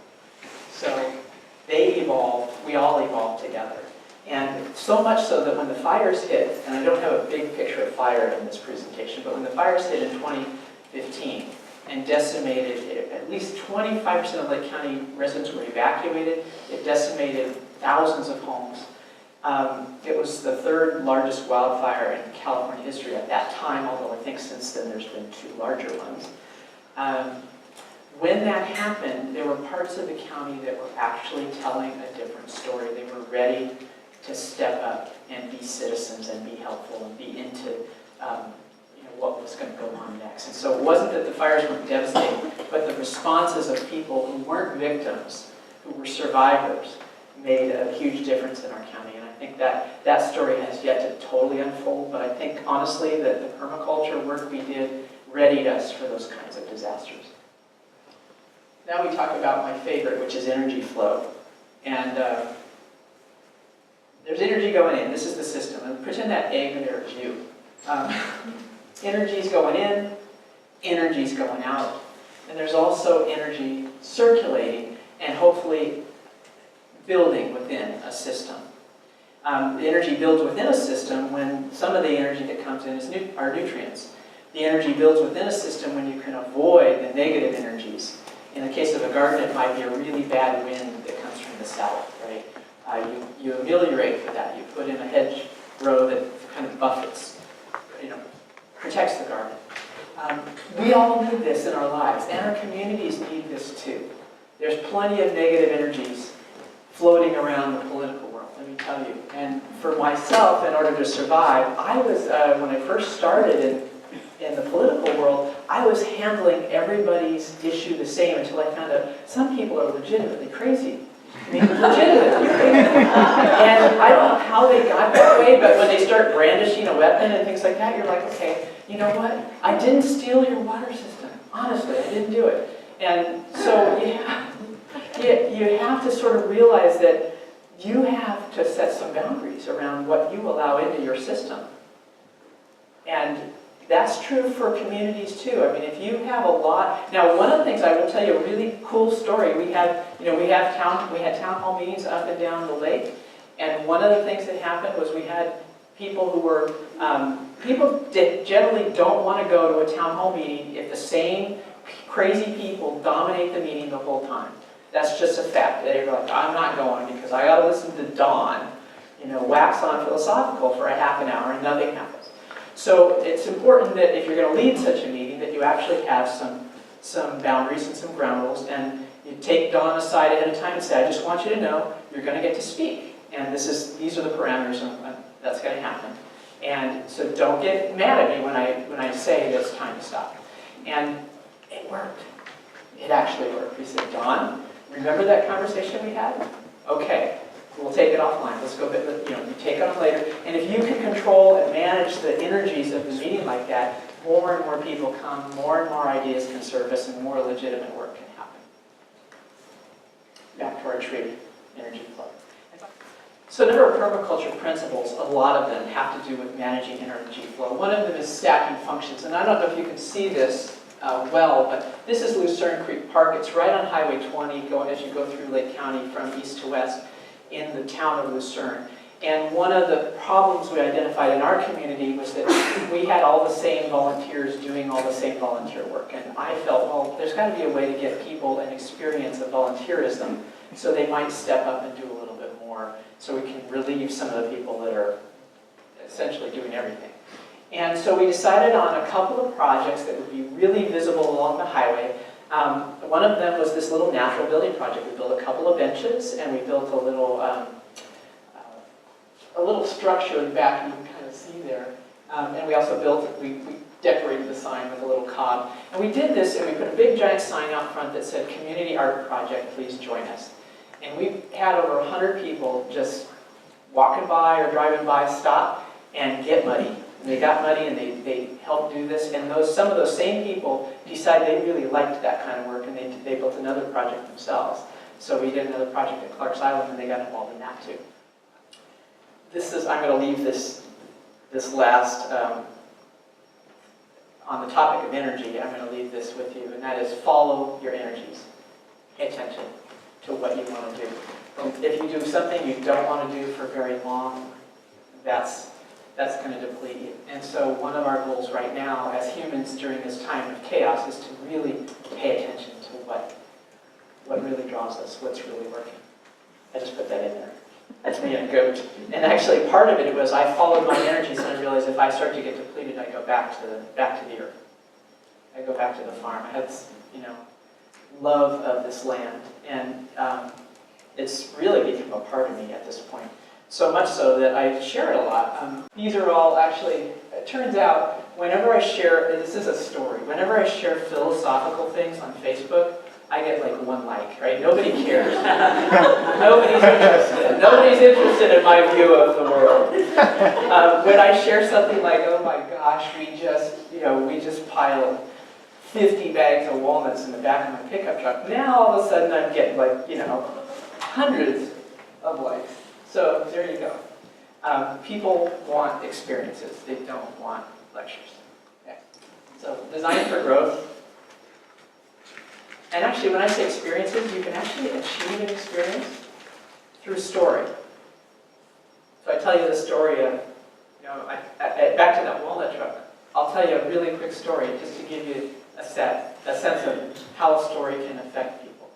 So they evolved, we all evolved together. And so much so that when the fires hit, and I don't have a big picture of fire in this presentation, but when the fires hit in 2015 and decimated, at least 25% of Lake County residents were evacuated, it decimated thousands of homes. It was the third largest wildfire in California history at that time, although I think since then there's been two larger ones. When that happened, there were parts of the county that were actually telling a different story. They were ready to step up and be citizens and be helpful and be into what was going to go on next. And so it wasn't that the fires were devastating, but the responses of people who weren't victims, who were survivors, made a huge difference in our county. And I think that story has yet to totally unfold, but I think honestly that the permaculture work we did readied us for those kinds of disasters. Now we talk about my favorite, which is energy flow. And there's energy going in. This is the system. And pretend that egg there is you. Energy's going in, energy's going out. And there's also energy circulating and hopefully building within a system. The energy builds within a system when some of the energy that comes in are nutrients. The energy builds within a system when you can avoid the negative energies. In the case of a garden, it might be a really bad wind that comes from the south, right? You ameliorate for that. You put in a hedge row that kind of buffets, protects the garden. We all need this in our lives, and our communities need this too. There's plenty of negative energies floating around the political world, let me tell you. And for myself, in order to survive, I was, when I first started in the political world, I was handling everybody's issue the same until I found out some people are legitimately crazy. I mean, legitimately crazy. And I don't know how they got that way, but when they start brandishing a weapon and things like that, you're like, okay, you know what? I didn't steal your water system. Honestly, I didn't do it. And so you have to sort of realize that you have to set some boundaries around what you allow into your system. And that's true for communities too. I mean, if you have a lot. Now, one of the things I will tell you, a really cool story. We had town hall meetings up and down the lake, and one of the things that happened was we had people who were people generally don't want to go to a town hall meeting if the same crazy people dominate the meeting the whole time. That's just a fact. They're like, I'm not going because I got to listen to Dawn, wax on philosophical for a half an hour and nothing happens. So it's important that if you're going to lead such a meeting that you actually have some boundaries and some ground rules, and you take Dawn aside ahead of time and say, I just want you to know you're going to get to speak, and these are the parameters and that's going to happen. And so don't get mad at me when I say that it's time to stop. And it worked. It actually worked. We said, Dawn, remember that conversation we had? Okay. We'll take it offline. Let's go, you take it on later. And if you can control and manage the energies of the meeting like that, more and more people come, more and more ideas can surface, and more legitimate work can happen. Back to our tree, energy flow. So a number of permaculture principles, a lot of them have to do with managing energy flow. One of them is stacking functions, and I don't know if you can see this well, but this is Lucerne Creek Park. It's right on Highway 20 as you go through Lake County from east to west in the town of Lucerne. And one of the problems we identified in our community was that we had all the same volunteers doing all the same volunteer work. And I felt, well, there's got to be a way to get people an experience of volunteerism so they might step up and do a little bit more so we can relieve some of the people that are essentially doing everything. And so we decided on a couple of projects that would be really visible along the highway. One of them was this little natural building project. We built a couple of benches and we built a little structure in the back you can kind of see there. And we also we decorated the sign with a little cob. And we did this and we put a big giant sign out front that said, "Community Art Project, please join us." And we had over 100 people just walking by or driving by stop and get muddy. And they got muddy and they helped do this. And some of those same people decided they really liked that kind of work and they built another project themselves. So we did another project at Clark's Island and they got involved in that too. I'm going to leave this last, on the topic of energy, I'm going to leave this with you, and that is follow your energies. Pay attention to what you want to do. If you do something you don't want to do for very long, that's going to deplete you. And so one of our goals right now as humans during this time of chaos is to really pay attention to what really draws us, what's really working. I just put that in there. That's me and a goat. And actually part of it was I followed my energies and I realized if I start to get depleted, I go back to the earth. I go back to the farm. I had this, love of this land. And it's really become a part of me at this point. So much so that I share it a lot. These are all actually, it turns out, whenever I share, this is a story, whenever I share philosophical things on Facebook, I get like 1 like, right? Nobody cares. Nobody's interested. Nobody's interested in my view of the world. When I share something like, oh my gosh, we just piled 50 bags of walnuts in the back of my pickup truck. Now all of a sudden I'm getting like, hundreds of likes. So there you go. People want experiences. They don't want lectures. Okay. So design for growth. And actually, when I say experiences, you can actually achieve an experience through story. So I tell you the story of, back to that walnut truck. I'll tell you a really quick story just to give you a sense of how a story can affect people.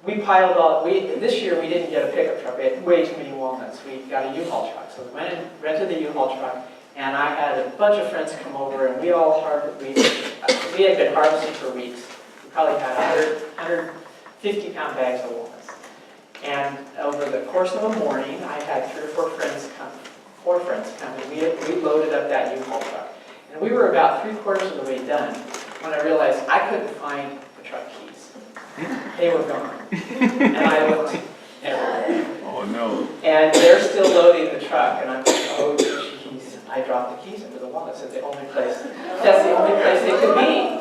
We piled all, this year we didn't get a pickup truck. We had way too many walnuts. We got a U-Haul truck. So we went and rented the U-Haul truck, and I had a bunch of friends come over, and we had been harvesting for weeks. Probably had 150-pound bags of walnuts. And over the course of a morning, I had 3 or 4 friends come, and we loaded up that U-Haul truck. And we were about 3/4 of the way done when I realized I couldn't find the truck keys. They were gone. And I looked everywhere. Oh no. And they're still loading the truck, and I'm like, oh jeez, I dropped the keys into the walnuts. That's the only place they could be.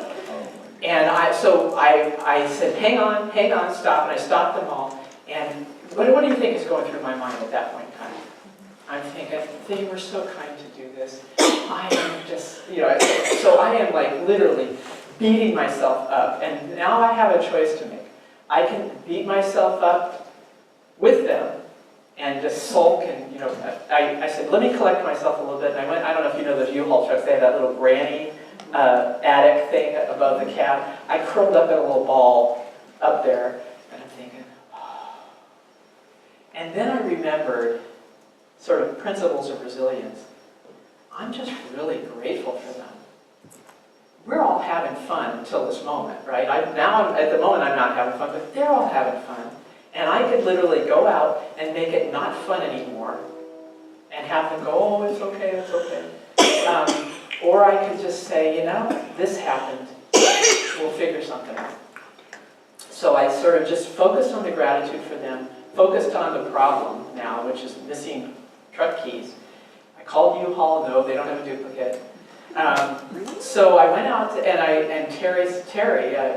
And I said, hang on, stop, and I stopped them all. And what do you think is going through my mind at that point in time? I'm thinking, they were so kind to do this. I am just, so I am like literally beating myself up. And now I have a choice to make. I can beat myself up with them and just sulk and, I said, let me collect myself a little bit. And I don't know if you know those U-Haul trucks, they have that little granny attic thing above the cab. I curled up in a little ball up there, and I'm thinking, oh. And then I remembered sort of principles of resilience. I'm just really grateful for them. We're all having fun until this moment, right? At the moment I'm not having fun, but they're all having fun. And I could literally go out and make it not fun anymore and have them go, oh, it's okay, it's okay. Or I could just say, this happened, we'll figure something out. So I sort of just focused on the gratitude for them, focused on the problem now, which is missing truck keys. I called U-Haul, no, they don't have a duplicate. So I went out and Terry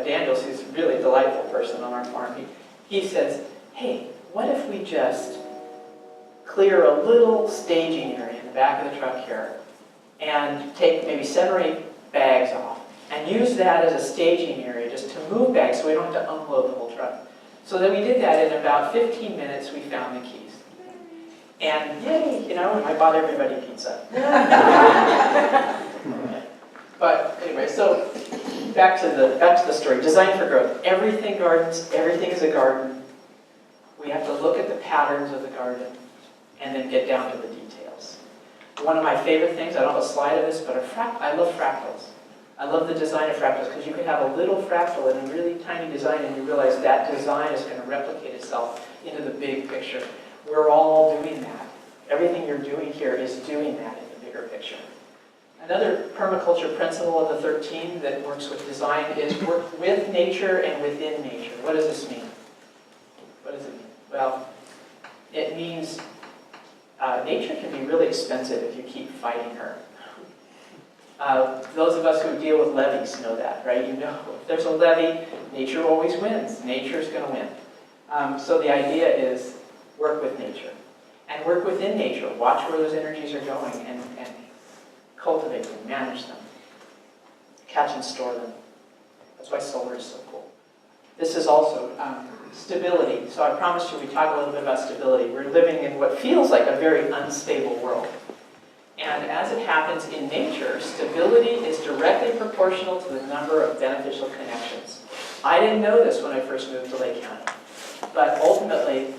Daniels, who's a really delightful person on our farm, he says, hey, what if we just clear a little staging area in the back of the truck here and take maybe 7 or 8 bags off and use that as a staging area just to move bags so we don't have to unload the whole truck. So then we did that in about 15 minutes, we found the keys. And yay, you know, I bought everybody pizza. But anyway, so back to the story. Design for growth. Everything gardens, everything is a garden. We have to look at the patterns of the garden and then get down to the details. One of my favorite things, I don't have a slide of this, but I love fractals. I love the design of fractals because you can have a little fractal in a really tiny design and you realize that design is going to replicate itself into the big picture. We're all doing that. Everything you're doing here is doing that in the bigger picture. Another permaculture principle of the 13 that works with design is work with nature and within nature. What does this mean? What does it mean? Well, it means nature can be really expensive if you keep fighting her. Those of us who deal with levees know that, right? You know, if there's a levee, nature always wins. Nature's going to win. So the idea is work with nature. And work within nature. Watch where those energies are going and cultivate them, manage them, catch and store them. That's why solar is so cool. This is also stability. So I promised you we'd talk a little bit about stability. We're living in what feels like a very unstable world. And as it happens in nature, stability is directly proportional to the number of beneficial connections. I didn't know this when I first moved to Lake County. But ultimately,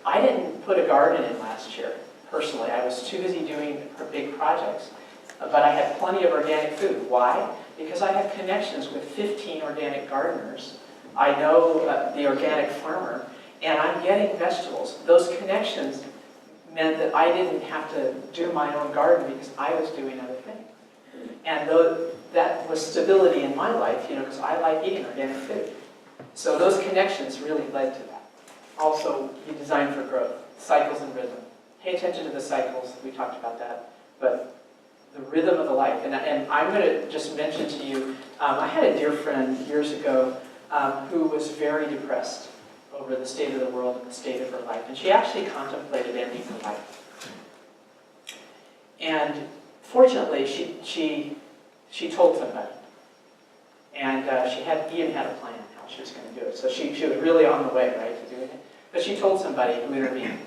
I didn't put a garden in last year, personally. I was too busy doing big projects. But I had plenty of organic food. Why? Because I have connections with 15 organic gardeners. I know the organic farmer, and I'm getting vegetables. Those connections meant that I didn't have to do my own garden because I was doing other things. And that was stability in my life, you know, because I like eating organic food. So those connections really led to that. Also, you design for growth, cycles and rhythm. Pay attention to the cycles, we talked about that, but the rhythm of the life. And I'm going to just mention to you, I had a dear friend years ago who was very depressed over the state of the world and the state of her life. And she actually contemplated ending her life. And fortunately, she told somebody. And she even had a plan how she was going to do it. So she was really on the way, right, to doing it. But she told somebody who intervened.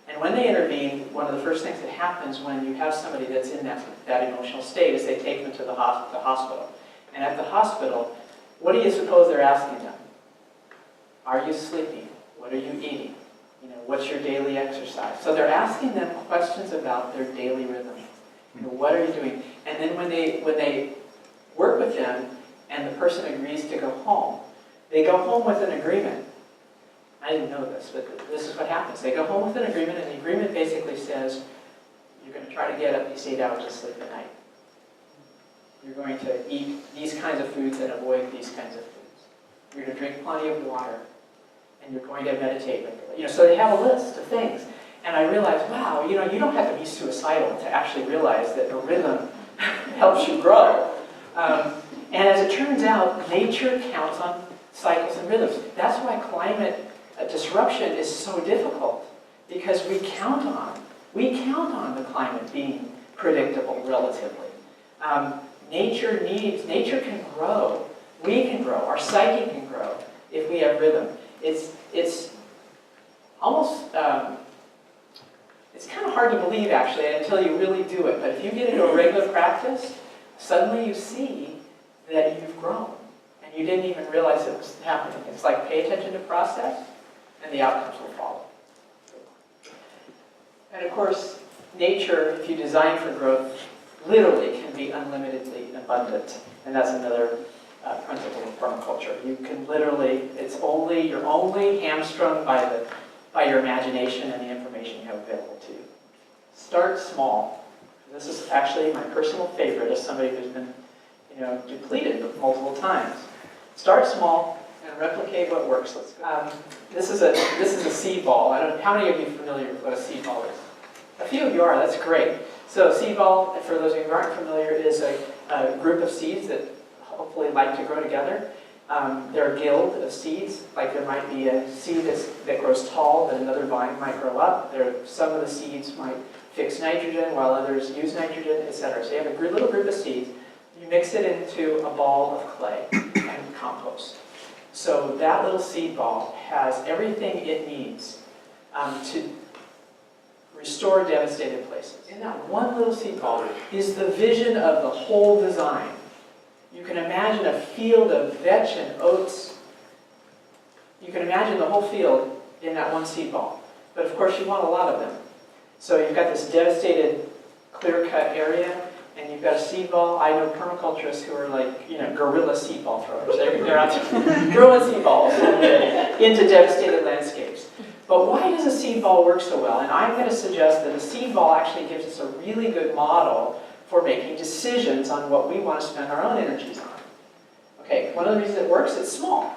And when they intervene, one of the first things that happens when you have somebody that's in that emotional state is they take them to the hospital. And at the hospital, what do you suppose they're asking them? Are you sleeping? What are you eating? You know, what's your daily exercise? So they're asking them questions about their daily rhythm. You know, what are you doing? And then when they work with them and the person agrees to go home, they go home with an agreement. I didn't know this, but this is what happens. They go home with an agreement, and the agreement basically says, you're going to try to get at least 8 hours of sleep at night. You're going to eat these kinds of foods and avoid these kinds of foods. You're going to drink plenty of water, and you're going to meditate regularly. You know, so they have a list of things. And I realized, wow, you know, you don't have to be suicidal to actually realize that the rhythm helps you grow. And as it turns out, nature counts on cycles and rhythms. That's why climate disruption is so difficult, because we count on the climate being predictable relatively. Nature can grow. We can grow. Our psyche can grow if we have rhythm. It's almost, it's kind of hard to believe actually until you really do it. But if you get into a regular practice, suddenly you see that you've grown. And you didn't even realize it was happening. It's like pay attention to process, and the outcomes will follow. And of course, nature, if you design for growth, literally can be unlimitedly abundant. And that's another principle of permaculture. You can literally, you're only hamstrung by your imagination and the information you have available to you. Start small. This is actually my personal favorite as somebody who's been, you know, depleted multiple times. Start small and replicate what works. Let's go. This is a seed ball. I don't know, how many of you are familiar with what a seed ball is? A few of you are, that's great. So a seed ball, for those of you who aren't familiar, is a group of seeds that hopefully like to grow together. They're a guild of seeds, like there might be a seed that grows tall that another vine might grow up. Some of the seeds might fix nitrogen while others use nitrogen, etc. So you have a little group of seeds. You mix it into a ball of clay and compost. So that little seed ball has everything it needs to restore devastated places. In that one little seed ball is the vision of the whole design. You can imagine a field of vetch and oats. You can imagine the whole field in that one seed ball. But of course you want a lot of them. So you've got this devastated, clear-cut area, and you've got a seed ball. I know permaculturists who are like, guerrilla seed ball throwers. They're out there throwing seed balls into devastated landscapes. But why does a seed ball work so well? And I'm going to suggest that a seed ball actually gives us a really good model for making decisions on what we want to spend our own energies on. Okay, one of the reasons it works, it's small.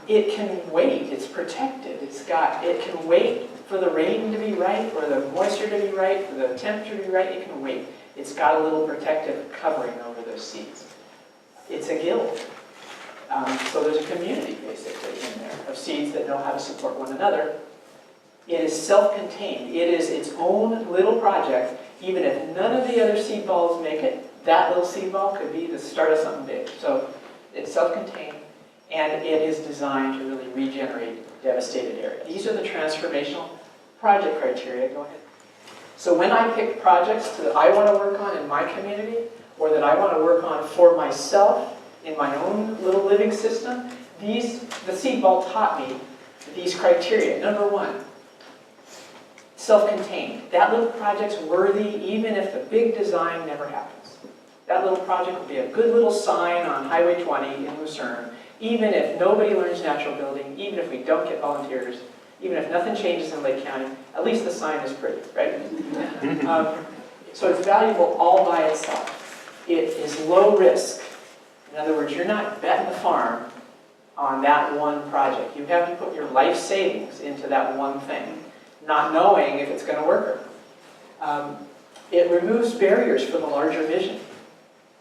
It can wait, it's protected, it can wait for the rain to be right, or the moisture to be right, for the temperature to be right, it can wait. It's got a little protective covering over those seeds. It's a guild. So there's a community, basically, in there of seeds that know how to support one another. It is self-contained. It is its own little project. Even if none of the other seed balls make it, that little seed ball could be the start of something big. So it's self-contained, and it is designed to really regenerate devastated areas. These are the transformational project criteria. Go ahead. So when I pick projects that I want to work on in my community, or that I want to work on for myself in my own little living system, the seed ball taught me these criteria. Number one, self-contained. That little project's worthy even if the big design never happens. That little project will be a good little sign on Highway 20 in Lucerne, even if nobody learns natural building, even if we don't get volunteers, even if nothing changes in Lake County, at least the sign is pretty, right? So it's valuable all by itself. It is low risk. In other words, you're not betting the farm on that one project. You have to put your life savings into that one thing, not knowing if it's going to work or not. It removes barriers for the larger vision.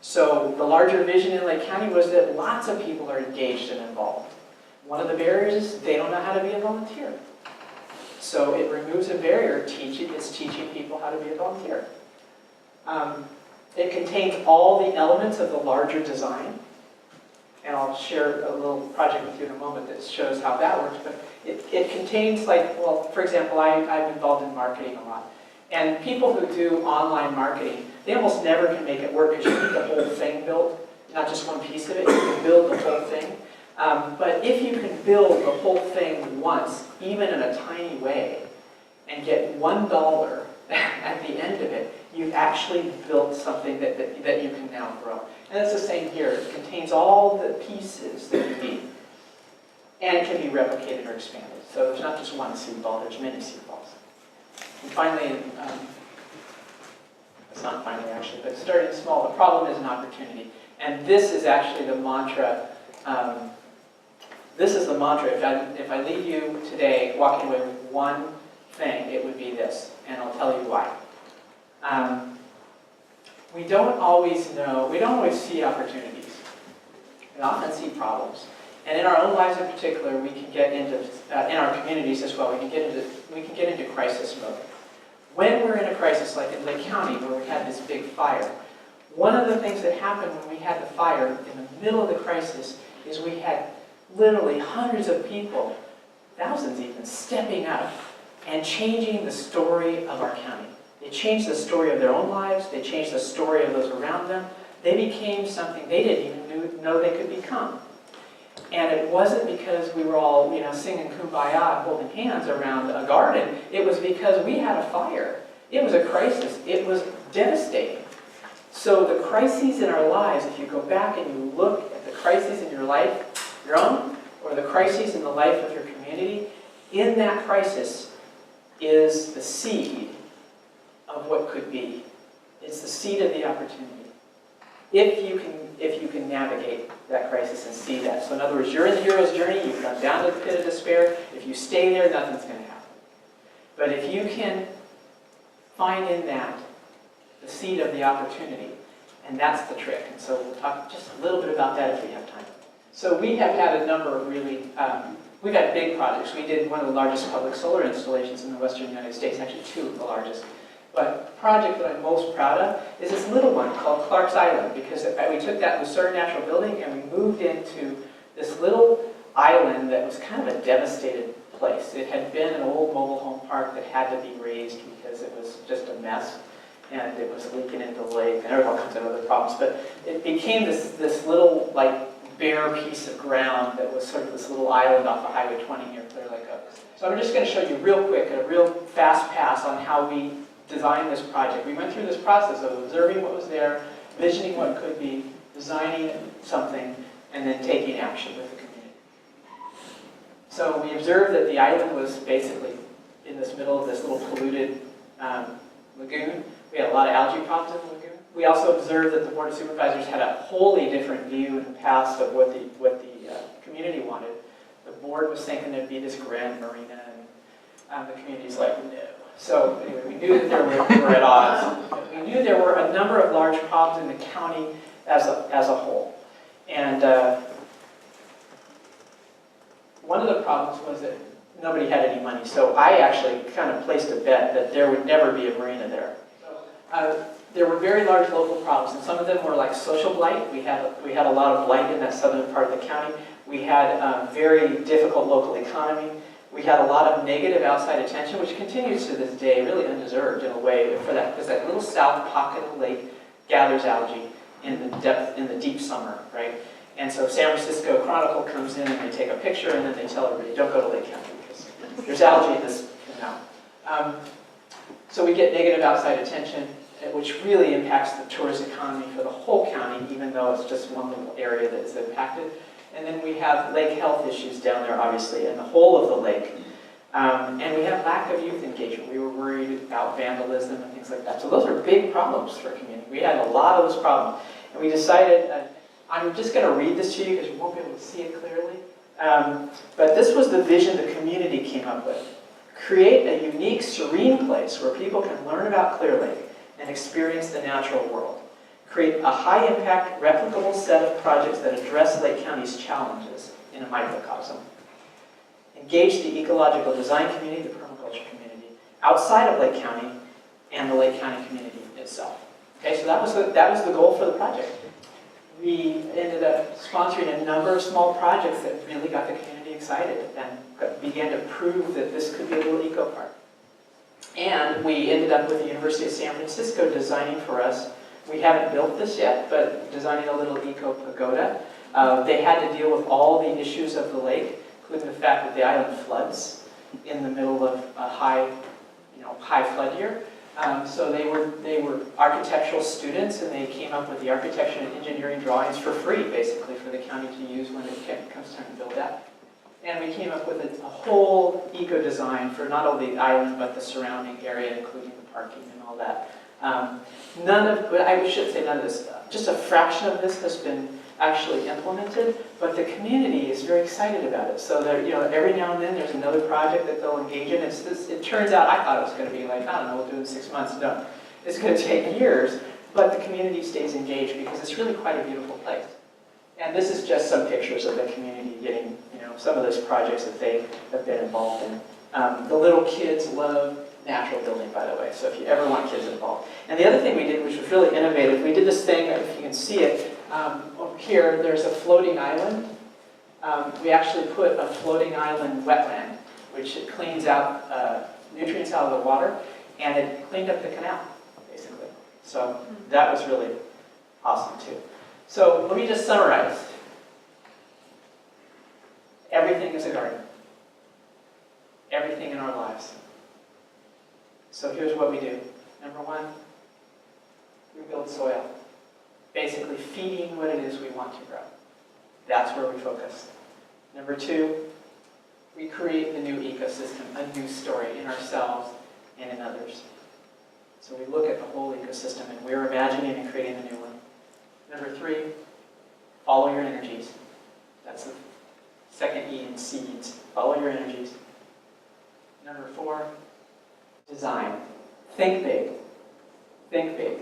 So the larger vision in Lake County was that lots of people are engaged and involved. One of the barriers is they don't know how to be a volunteer. So it removes a barrier, it's teaching people how to be a volunteer. It contains all the elements of the larger design. And I'll share a little project with you in a moment that shows how that works. But it contains, like, well, for example, I'm involved in marketing a lot. And people who do online marketing, they almost never can make it work because you need the whole thing built, not just one piece of it. You can build the whole thing. But if you can build the whole thing once, even in a tiny way, and get $1 at the end of it, you've actually built something that you can now grow. And it's the same here. It contains all the pieces that you need. And it can be replicated or expanded. So there's not just one seed ball, there's many seed balls. And finally, it's not finally actually, but starting small, the problem is an opportunity. And this is actually the mantra. This is the mantra. If I leave you today walking away with one thing, it would be this. And I'll tell you why. We don't always see opportunities. We often see problems. And in our own lives in particular, we can get into, in our communities as well, we can get into crisis mode. When we're in a crisis, like in Lake County, where we had this big fire, one of the things that happened when we had the fire in the middle of the crisis is we had literally hundreds of people, thousands even, stepping up and changing the story of our county. They changed the story of their own lives. They changed the story of those around them. They became something they didn't even know they could become. And it wasn't because we were all, singing Kumbaya and holding hands around a garden. It was because we had a fire. It was a crisis. It was devastating. So the crises in our lives, if you go back and you look at the crises in your life, your own, or the crises in the life of your community, in that crisis is the seed of what could be. It's the seed of the opportunity. If you can navigate that crisis and see that. So in other words, you're in the hero's journey, you've gone down to the pit of despair. If you stay there, nothing's going to happen. But if you can find in that the seed of the opportunity And that's the trick. And so we'll talk just a little bit about that if we have time. So we have had a number of really, we've had big projects. We did one of the largest public solar installations in the western United States, actually two of the largest. But the project that I'm most proud of is this little one called Clark's Island, because we took that Lucerne Natural Building and we moved into this little island that was kind of a devastated place. It had been an old mobile home park that had to be raised because it was just a mess, and it was leaking into the lake, and there were all kinds of other problems. But it became this little, like, bare piece of ground that was sort of this little island off of Highway 20 near Clear Lake Oaks. So I'm just going to show you real quick, a real fast pass on how we designed this project. We went through this process of observing what was there, visioning what could be, designing something, and then taking action with the community. So we observed that the island was basically in this middle of this little polluted lagoon. We had a lot of algae problems in the lagoon. We also observed that the Board of Supervisors had a wholly different view in the past of what the community wanted. The board was thinking there'd be this grand marina, and the community's like, no. So anyway, we knew that we were at odds. We knew there were a number of large problems in the county as a whole. And one of the problems was that nobody had any money. So I actually kind of placed a bet that there would never be a marina there. There were very large local problems, and some of them were like social blight. We had a lot of blight in that southern part of the county. We had very difficult local economy. We had a lot of negative outside attention, which continues to this day, really undeserved in a way, for that, because that little south pocket of the lake gathers algae in the deep summer, right? And so San Francisco Chronicle comes in and they take a picture and then they tell everybody, don't go to Lake County because there's algae in this canal. So we get negative outside attention, which really impacts the tourist economy for the whole county, even though it's just one little area that is impacted. And then we have lake health issues down there, obviously, and the whole of the lake. And we have lack of youth engagement. We were worried about vandalism and things like that. So those are big problems for a community. We had a lot of those problems. And we decided, I'm just going to read this to you because you won't be able to see it clearly. But this was the vision the community came up with. Create a unique, serene place where people can learn about Clear Lake and experience the natural world. Create a high-impact, replicable set of projects that address Lake County's challenges in a microcosm. Engage the ecological design community, the permaculture community, outside of Lake County and the Lake County community itself. Okay, so that was the goal for the project. We ended up sponsoring a number of small projects that really got the community excited and began to prove that this could be a little eco park. And we ended up with the University of San Francisco designing for us. We haven't built this yet, but designing a little eco pagoda. They had to deal with all the issues of the lake, including the fact that the island floods in the middle of a high flood year. So they were architectural students, and they came up with the architecture and engineering drawings for free, basically, for the county to use when it comes time to build that. And we came up with a whole eco-design for not only the island, but the surrounding area, including the parking and all that. I should say none of this, just a fraction of this has been actually implemented, but the community is very excited about it. So that, every now and then there's another project that they'll engage in. It turns out, I thought it was going to be like, I don't know, we'll do it in 6 months. No, it's going to take years, but the community stays engaged because it's really quite a beautiful place. And this is just some pictures of the community getting, some of those projects that they have been involved in. The little kids love natural building, by the way, so if you ever want kids involved. And the other thing we did, which was really innovative, we did this thing, if you can see it, over here, there's a floating island. We actually put a floating island wetland, which it cleans out nutrients out of the water, and it cleaned up the canal, basically. So that was really awesome, too. So let me just summarize. Everything is a garden. Everything in our lives. So here's what we do. Number one, we build soil. Basically feeding what it is we want to grow. That's where we focus. Number two, we create the new ecosystem, a new story in ourselves and in others. So we look at the whole ecosystem and we're imagining and creating a new one. Number three, follow your energies. That's the second E in seeds. Follow your energies. Number four, design. Think big. Think big.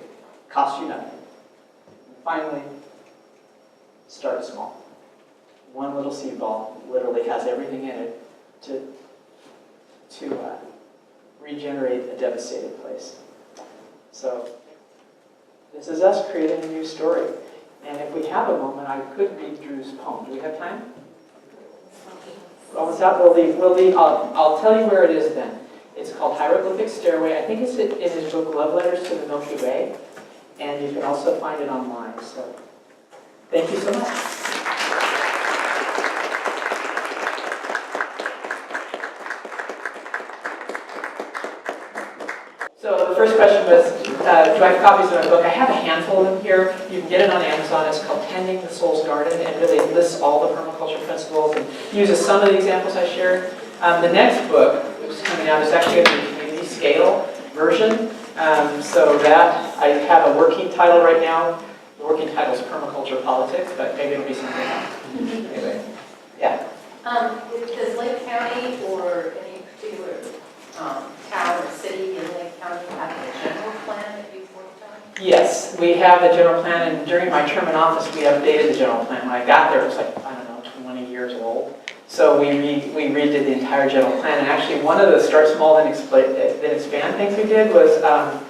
Costs you nothing. finally, start small. One little seed ball literally has everything in it to regenerate a devastated place. So this is us creating a new story. And if we have a moment, I could read Drew's poem. Do we have time? Almost out. We'll leave. I'll tell you where it is then. It's called Hieroglyphic Stairway. I think it's in his book, Love Letters to the Milky Way. And you can also find it online. So thank you so much. So the first question was, do I have copies of my book? I have a handful of them here. You can get it on Amazon. It's called Tending the Soul's Garden, and really lists all the permaculture principles and uses some of the examples I shared. The next book, which is coming out, is actually going to be a community scale version. So that, I have a working title right now. The working title is Permaculture Politics, but maybe it'll be something else. Anyway, yeah. Does Lake County or any particular town or city in Lake County have a general plan that you've worked on? Yes, we have the general plan, and during my term in office, we updated the general plan. When I got there, it was like, I don't know, 20 years old. So we redid the entire general plan, and actually one of the start small and expand things we did was, I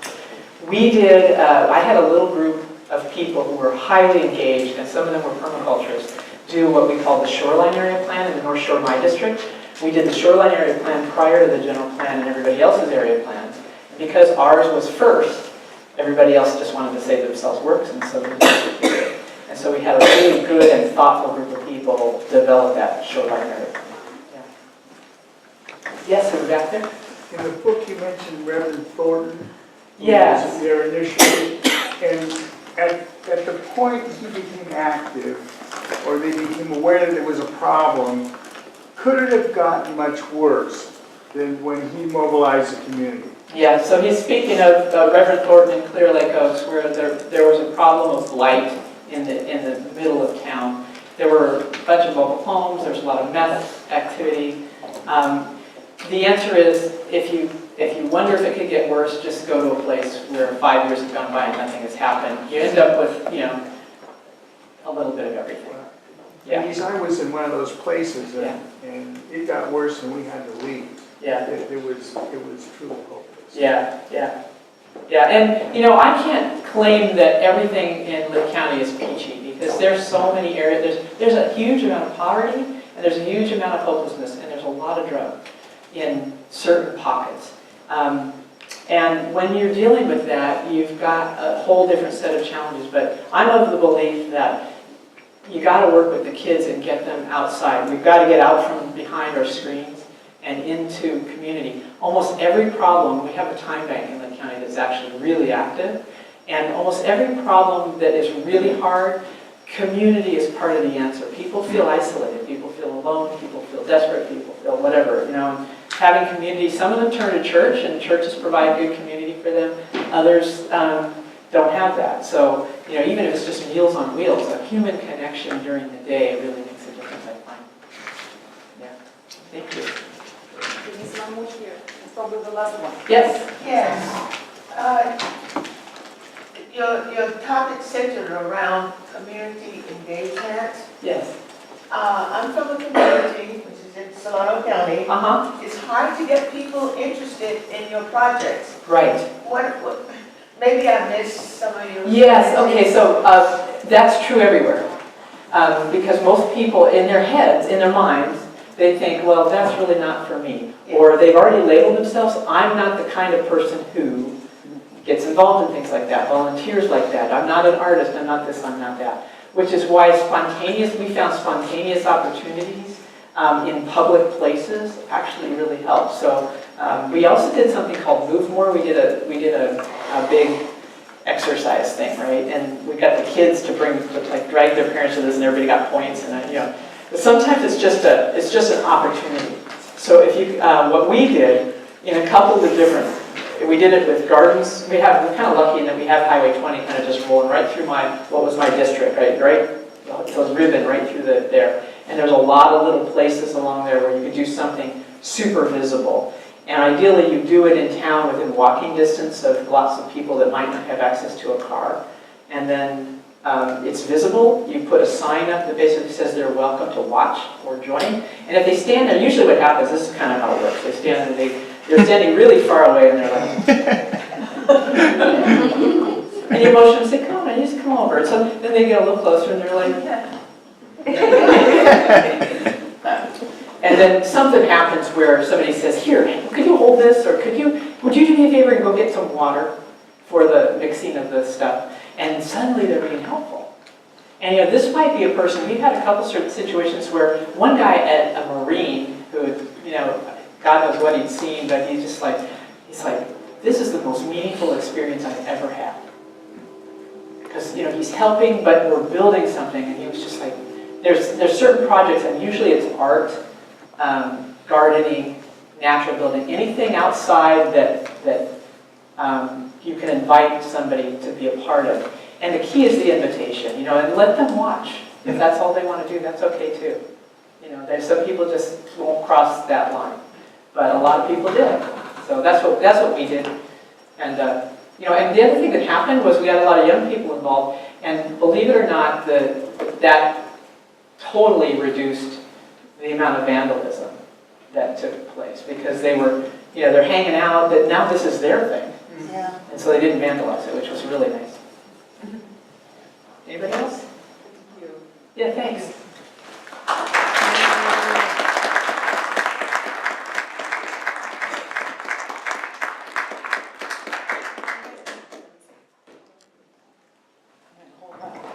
had a little group of people who were highly engaged, and some of them were permaculturists, do what we call the shoreline area plan in the North Shore My District. We did the shoreline area plan prior to the general plan and everybody else's area plans. And because ours was first, everybody else just wanted to say themselves works, and so we did it. And so we had a really good and thoughtful group of people develop that shoreline area plan. Yeah. Yes, in the back there? In the book you mentioned Reverend Thornton. Yes. Who was there initially, and at the point he became active, or they became aware that there was a problem, could it have gotten much worse than when he mobilized the community? Yeah, so he's speaking of Reverend Thornton in Clear Lake Oaks, where there was a problem of blight in the middle of town. There were a bunch of mobile homes, there's a lot of meth activity. The answer is, if you wonder if it could get worse, just go to a place where 5 years have gone by and nothing has happened. You end up with, a little bit of everything. Yeah. I was in one of those places, Yeah. and it got worse, and we had to leave. Yeah. It was truly hopeless. Yeah, yeah. Yeah, and I can't claim that everything in Lake County is peachy, because there's so many areas, there's a huge amount of poverty, and there's a huge amount of hopelessness, and there's a lot of drugs in certain pockets. And when you're dealing with that, you've got a whole different set of challenges, but I'm of the belief that you got to work with the kids and get them outside. We've got to get out from behind our screens and into community. Almost every problem, we have a time bank in Lake County that's actually really active, and almost every problem that is really hard, community is part of the answer. People feel isolated, people feel alone, people feel desperate, people feel whatever, and having community, some of them turn to church, and churches provide good community for them. Others don't have that. So, even if it's just Meals on Wheels, a human connection during the day really makes a difference, I find. Yeah. Thank you. Denise, one more here. It's probably the last one. Yes? Yes. Your topic centered around community engagement. Yes. I'm from a community, which is in Solano County. Uh-huh. It's hard to get people interested in your projects. Right. What maybe I missed some of your... Yes, okay, so that's true everywhere. Because most people in their heads, in their minds, they think, well, that's really not for me. Or they've already labeled themselves, I'm not the kind of person who gets involved in things like that, volunteers like that. I'm not an artist, I'm not this, I'm not that. Which is why we found spontaneous opportunities in public places actually really help. So we also did something called Move More. We did a big exercise thing, right? And we got the kids to drag their parents to this, and everybody got points. And but sometimes it's just an opportunity. So if you what we did in a couple of different. We did it with gardens. We're kind of lucky in that we have Highway 20 kind of just rolling right through what was my district, right? So it's ribbon right through there. And there's a lot of little places along there where you could do something super visible. And ideally you do it in town within walking distance of lots of people that might not have access to a car. And then It's visible. You put a sign up that basically says they're welcome to watch or join. And if they stand there, usually what happens, this is kind of how it works. They stand and they're standing really far away and they're like, and you motion and say, come on, just come over. And so then they get a little closer and they're like, and then something happens where somebody says, here, could you hold this? Or would you do me a favor and go get some water for the mixing of the stuff? And suddenly they're being helpful. And this might be a person, we've had a couple certain situations where one guy at a Marine who, God knows what he'd seen, but he's like, this is the most meaningful experience I've ever had. Because, he's helping, but we're building something, and he was just like, there's certain projects, and usually it's art, gardening, natural building, anything outside that you can invite somebody to be a part of. And the key is the invitation, and let them watch. If that's all they want to do, that's okay too. There's some people just won't cross that line, but a lot of people did. So that's what we did. And and the other thing that happened was we had a lot of young people involved, and believe it or not, that totally reduced the amount of vandalism that took place, because they were, they're hanging out, that now this is their thing. Yeah. And so they didn't vandalize it, which was really nice. Anybody else? Yeah, thanks.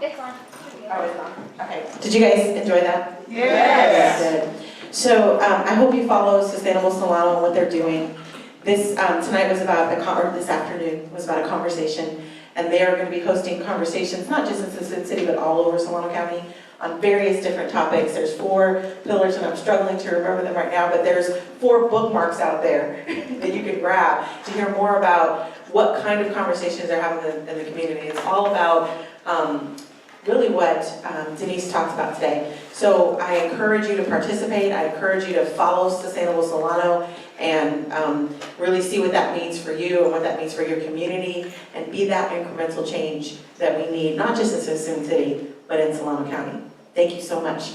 It's on. Oh, it's on. Okay. Did you guys enjoy that? Yes. Good. So I hope you follow Sustainable Solano and what they're doing. This tonight was about this afternoon was about a conversation, and they are going to be hosting conversations not just in Suisun City but all over Solano County on various different topics. There's 4 pillars, and I'm struggling to remember them right now, but there's 4 bookmarks out there that you can grab to hear more about what kind of conversations they're having in the community. It's all about really what Denise talked about today. So I encourage you to participate. I encourage you to follow Sustainable Solano and really see what that means for you and what that means for your community, and be that incremental change that we need, not just in Suisun City, but in Solano County. Thank you so much.